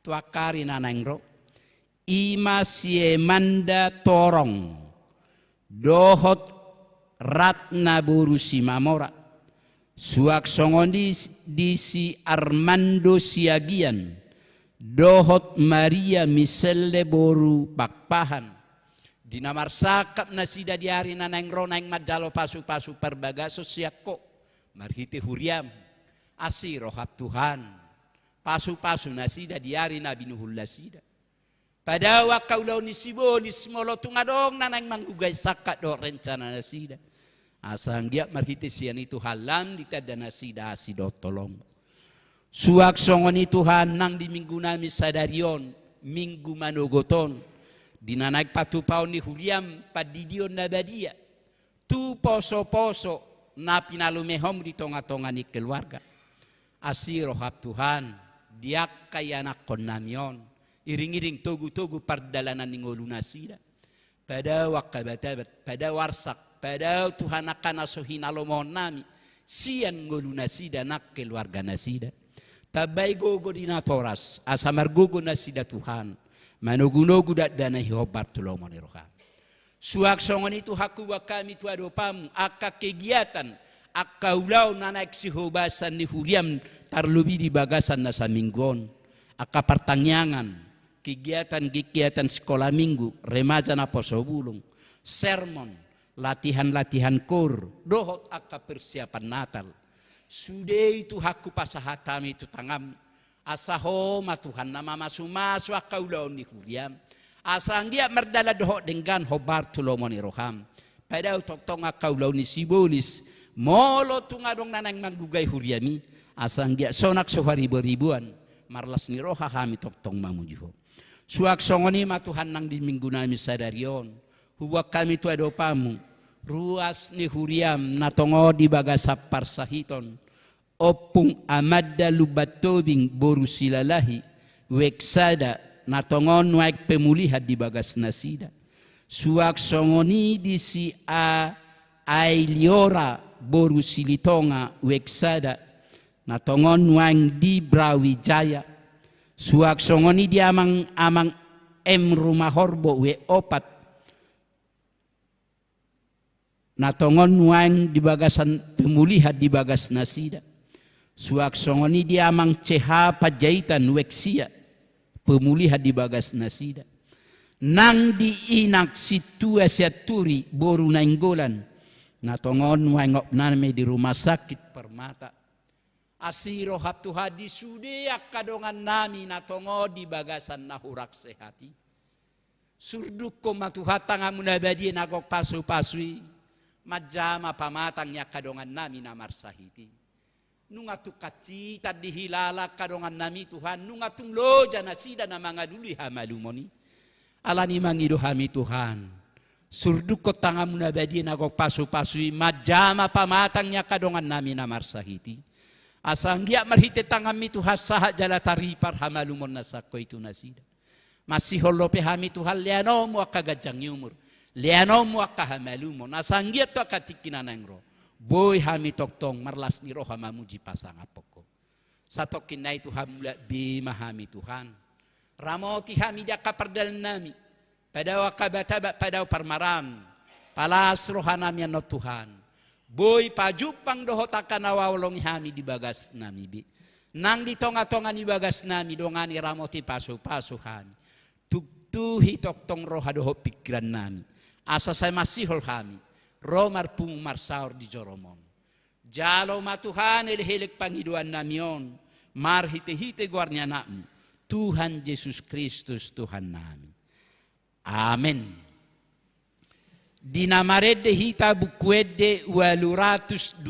tuakari naneng ro ima sie manda torong dohot ratna boru si mamora suak songoni di si Armando Siagian dohot Maria miselle boru pakpahan dinamar sakap nasida diari nanang ronang madalo pasu-pasu perbagaso siako marhite huriam asiro hap Tuhan pasu-pasu nasida diari nabi nuhul nasida pada wakaulau ni sibonis molo tungadong nanang manggugay sakat do rencana nasida asang dia marhite sian itu halam ditada nasida asido tolong suak songon Tuhan nang di minggu nami sadarion minggu manogoton dinanaik patupau ni huriam padidion nabadia tu poso-poso na pinalumehom di tonga-tonga ni keluarga asiro hap Tuhan diak kaya anak konamion iring-iring togu-togu pardalanan ni ngolunasida pada wakabatabat pada warsak pada Tuhan akan asuhin alomon nami sian ngolunasida nak keluarga nasida tabay gogo dinatoras asamar gogo nasida Tuhan manugunogu dat dana hihobar tulong maniroha. Suak songon itu haku wakami tu adopam aka kegiatan aka ulau nanak sihobasan ni huriam tarlubi di bagasan nasa minggon aka pertanyaan kegiatan sekolah minggu remaja na posobulung sermon latihan kur dohot aka persiapan Natal sudah itu haku pasahatami itu tangam asaho matuhan nama masu-masu akaulau ni huriam asang dia merdala doho dengan hobar tulomoni roham pada utok-tong akaulau ni sibolis molo tungadong nanang manggugay huriami asang dia sonak soharibu-ribuan marlas ni roha kami tok-tong mamujuho suak songoni matuhan nang di minggu nami sadarion huwak kami tu adopamu ruas ni huriam natongo di bagasap parsahiton opung amadda lubatobing boru silalahi weksada natongon waik pemulihan di bagas nasida suak songoni di si ailiora boru silitonga weksada natongon wang di Brawijaya suak songoni di amang rumah horbo we opat natongon wang di bagasan pemulihan di bagas nasida suak songoni dia amang ceha pajaitan weksia pemulihan di bagas nasida nang di inak situa siaturi boru nainggolan natongon wangop name di rumah sakit permata asiro hap Tuhan di sudeak kadongan nami natongo di bagasan nahurak sehati surduk ko matuhatang amunabadi nagok pasu-pasui majama pamatangnya kadongan nami namar sahiti nunga tu kacita dihilala kadongan nami Tuhan nunga tung loja nasida na mga duli hamalumoni alani mangido hami Tuhan surduk ko tanga munabadi nagok pasu-pasui majama pamatangnya kadongan nami namar sahiti asang dia marhite tangami Tuhan sahat jala taripar hamalumon nasako itu nasida masih holope hami Tuhan liano mu akagajang yumur liano mu akahamalumon asang dia tu akatikinan engro boy hami toktong marlas ni roha mamuji pasang apoko satokin na itu hamula bima hami Tuhan ramoti hami dia kapardal nami pada wakabata pada parmaram palas roha nami ano Tuhan boy pajupang dohotakan awawalong hami di bagas nami bi nang di tonga-tonga ni bagas nami dongani ramoti pasu-pasu hami tuktuhi toktong roha doho pikiran nami asa saya masih hol hami romar pung marsaur di joromon jalo matuhan elhelek pangiduan namion mar hite-hite guarnya namu Tuhan Yesus Kristus Tuhan nami amin. Dinamarede hita bukuede 220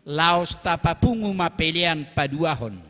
laos tapapungu mapelean paduahon.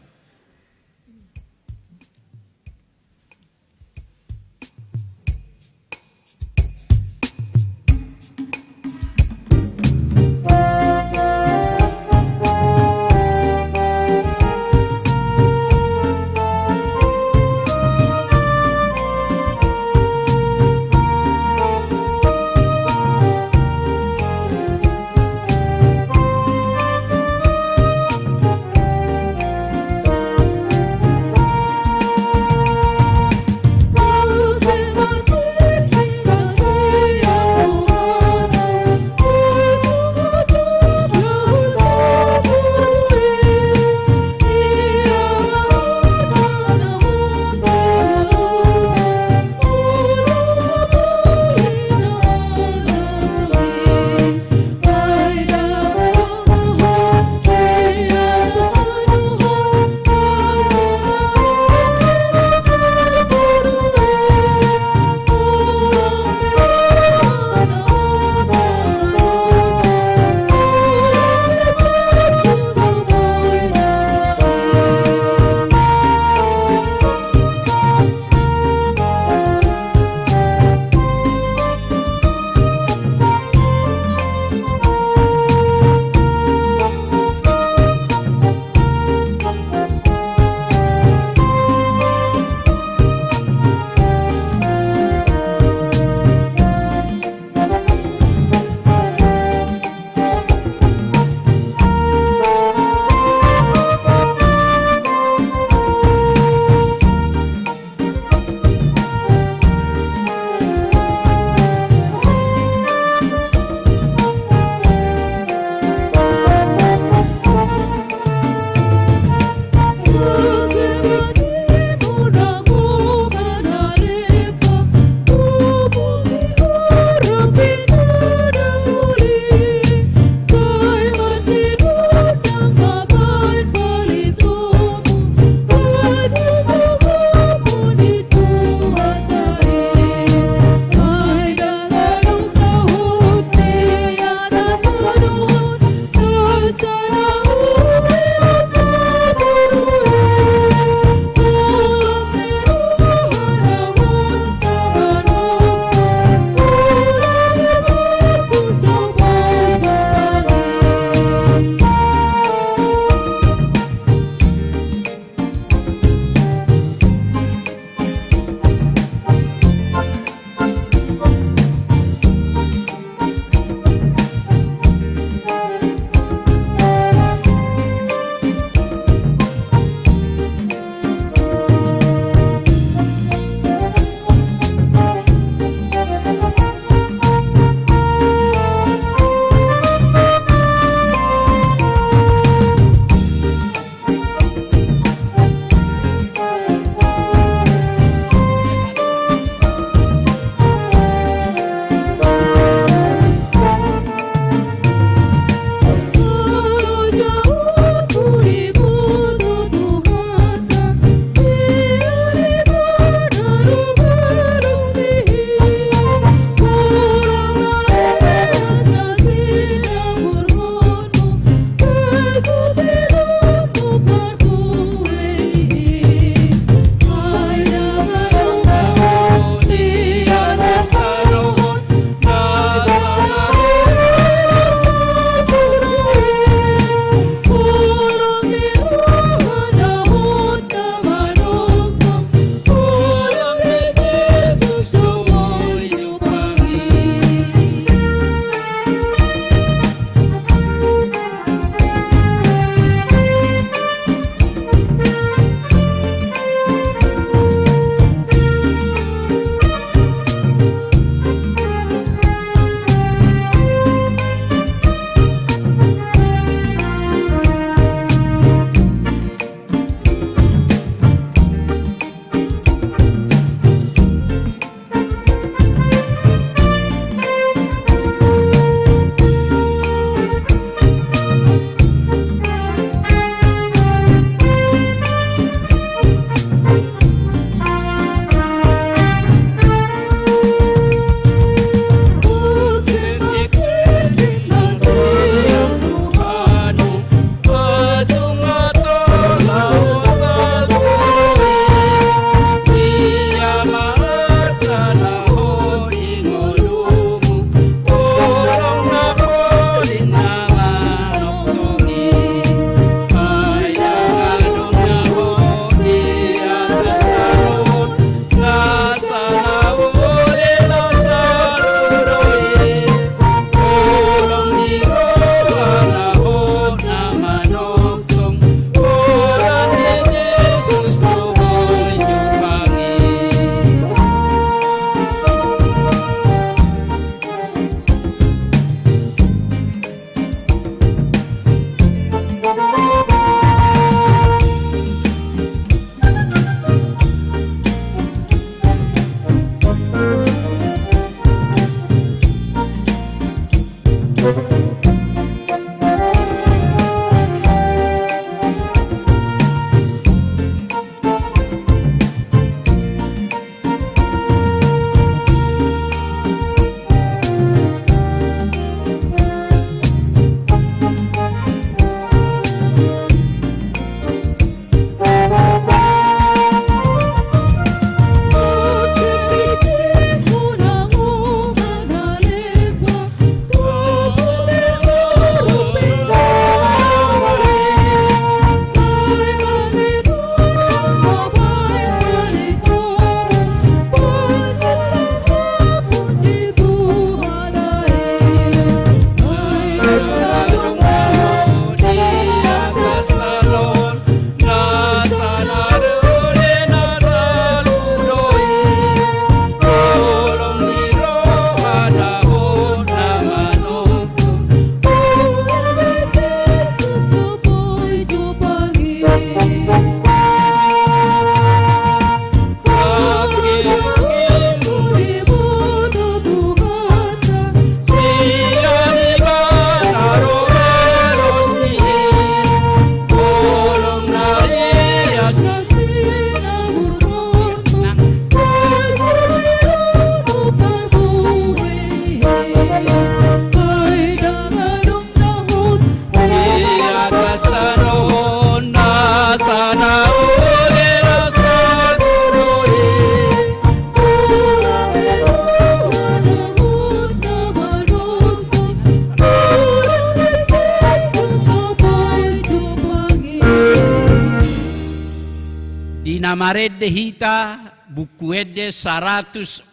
Ninamarede hita buku ede 146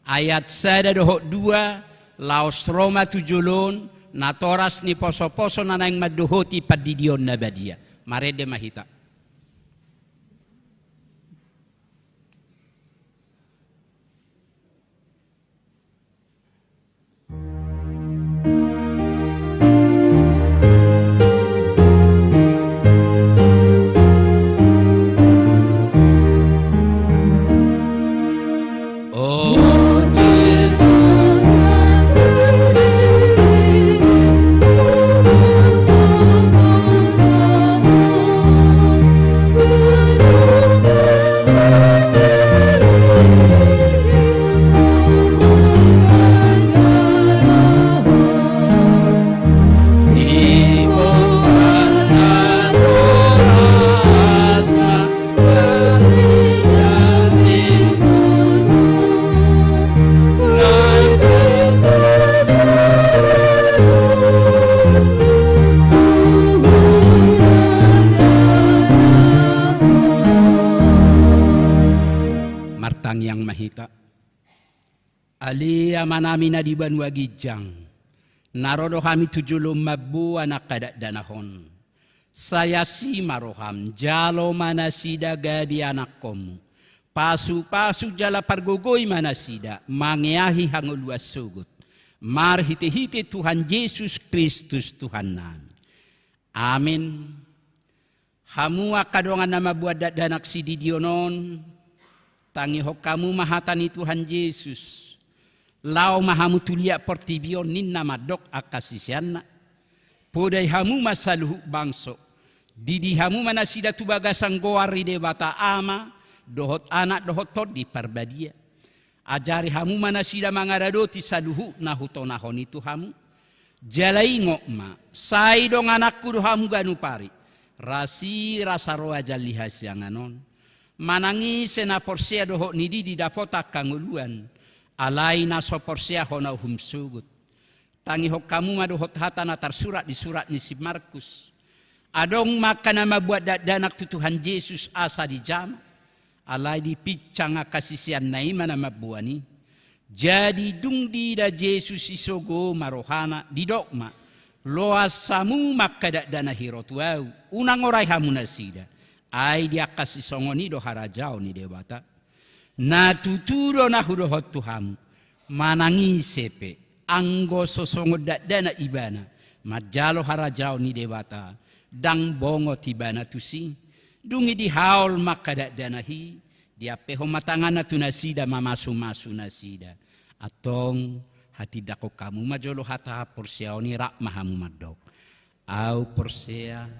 ayat 1-2 laos Roma 7 natoras ni poso-poso nanang maduhoti padidion na badia. Marede mahita. Manami na di banwa gijang narodo kami 7 anak kadakdanahon saya si maroham jalo manasida gabi anak komu pasu jala pargogoy manasida mangiahi hanguluas sugut marhite-hite Tuhan Yesus Kristus Tuhan namin amin. Hamu akadongan nama buat danak si didionon tangihok kamu mahatani Tuhan Yesus lau mahamu tulia portibion ninna madok akasisianna podai hamu masaluhu bangso didi hamu manasida tubagasang goari de bata ama dohot anak dohot tod di parbadia ajari hamu manasida mangaradoti saluhu nahutonahon itu hamu jalai ngokma sai dong anakku do hamu ganupari rasi rasa roa jalihas yang anon manangi sena porsia dohot nidi di dapota kanguluan alai na soporsia hona sugut tangi hok kamu maduhot hata na tersurat di surat ni si Markus adong maka nama buat danak tu Tuhan Yesus asa di jam alai di picang kasisian naima nama buani jadi dung di da Yesus isogo marohana di dokma loas samu maka dana hirotuau unang orai hamu nasida ai dia kasih songoni do harajau ni debata na tuturo na hudohot Tuhan manangi sepe anggo sosongo dana ibana majalo harajau ni debata dang bongo tibana tusi dungi di haul maka dana hi dia peho matangana tu nasida mamasu nasida atong hati dako kamu majolo hata porsia oni rak mahamu madok au porsia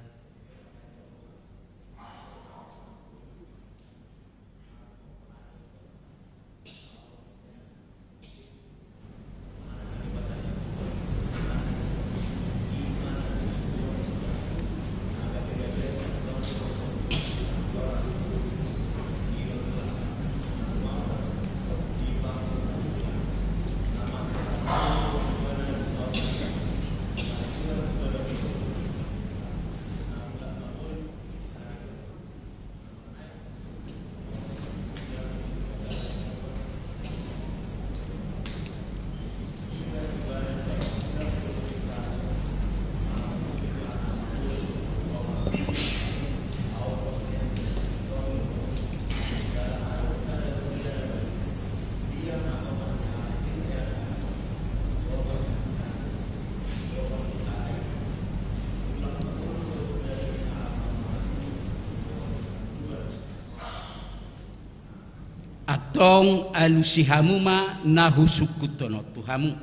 atong alusihamu ma nahusukutono tuhamu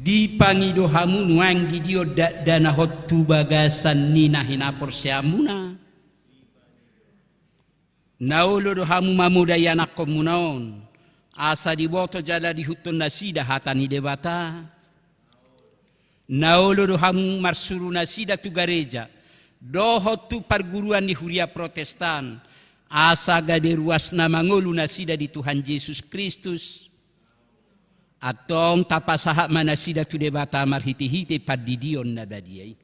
di pangido hamu nuanggi dio dana hotu bagasan nina hina porsiamuna naulo do hamu mamuda yanak komunaon asa di boto jala di hutun nasida hatani debata naulo do hamu marsuru nasida tu gareja do hotu perguruan di huria Protestan asa gade ruas nama ngulu nasida di Tuhan Yesus Kristus atong tapasaha manasida tu debata marhiti-hiti padidion na badiai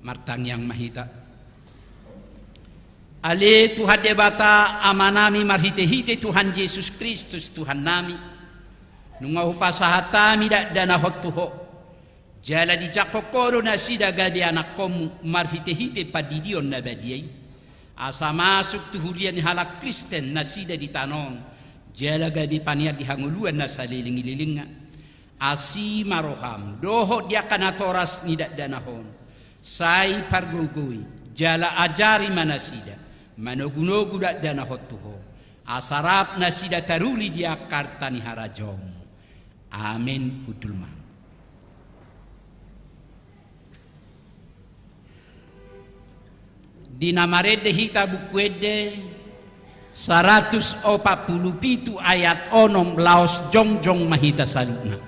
Martang yang mahita. Ale Tuhan debata amanami marhite-hite Tuhan Yesus Kristus Tuhan nami. Nungahu pasahatami dana hotuho. Jala di jakokoro na sida gade anak komu marhite-hite padidion na badiay. Asa masuk tuhurian halak Kristen na sida di tanon. Jala gade paniat di hanguluan na saliling-lilinga. Asi maroham doho dia kanatoras nidak danahon. Sai pargogoi jala ajari manasida. Manogunogu dak dana hotuho. Asarap nasida taruli dia kartani harajom. Amin hudulma. Dinamarede hita bukuede 147 ayat onom laos jongjong mahita salutna.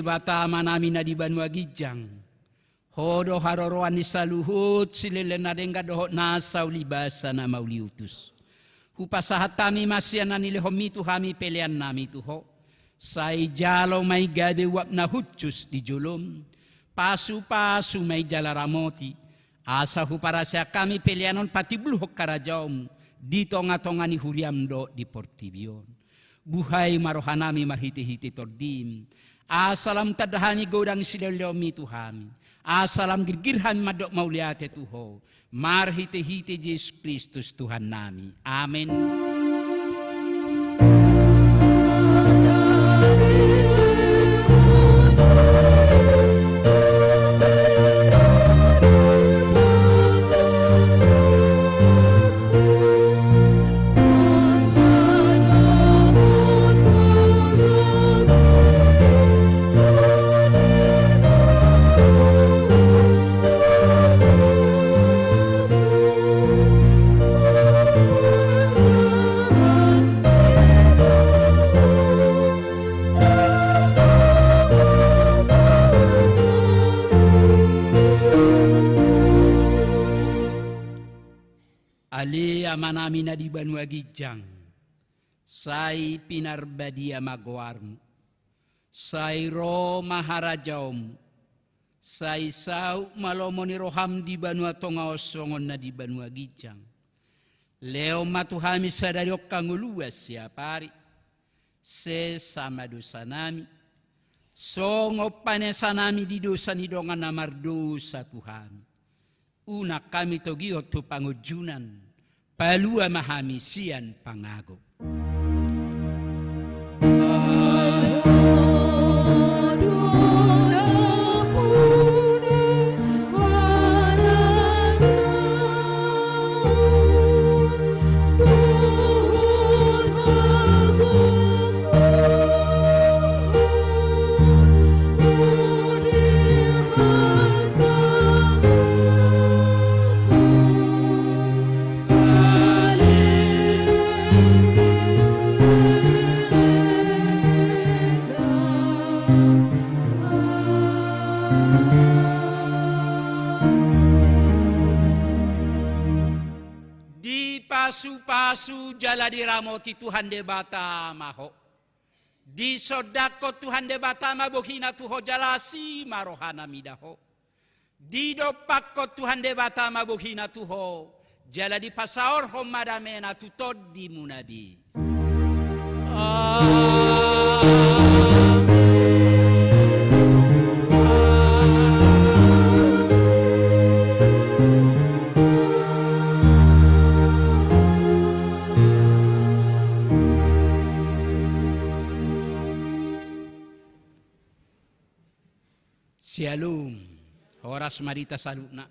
Bata manami na di Banua Gijang. Hodo haroroan ni saluhut silele na denga doho nasa ulibasa na mauliutus. Hupasahatami masyan na nilehomitu hami pelean nami tuho. Say jalo may gade wap na hutsus di julum. Pasu-pasu may jalaramoti. Asa huparasya kami peleanon pati bluhok karajaum. Dito nga tonga ni huriamdo di Portibion. Buhay marohanami mahiti-hiti tordim. Asalam tadahani godang sileleomi Tuhami. Asalam girgirhan madok mauliate Tuho. Marhite-hite Yesus Kristus Tuhan nami. Amin. Manami na di Banua Gijang, say pinarbadia magoarmu, say ro maharajaum, say sau malomoni roham di Banua Tonga Osongon na di Banua Gijang. Leo matuhami sadariok kanguluas siapari, se sama dosa nami, songo panesanami di dosa ni dongan namardosa Tuhami. Una kami togio tu pangujunan, palua mahami sian pangago. Pasu-pasu jala diramoti Tuhan debata maho. Di sodako Tuhan debata mabohina tuho jalasi marohana midaho. Di dopako Tuhan debata mabohina tuho jala di pasaor homadamena tutod di munabi. Shalom. Horas marita saluna.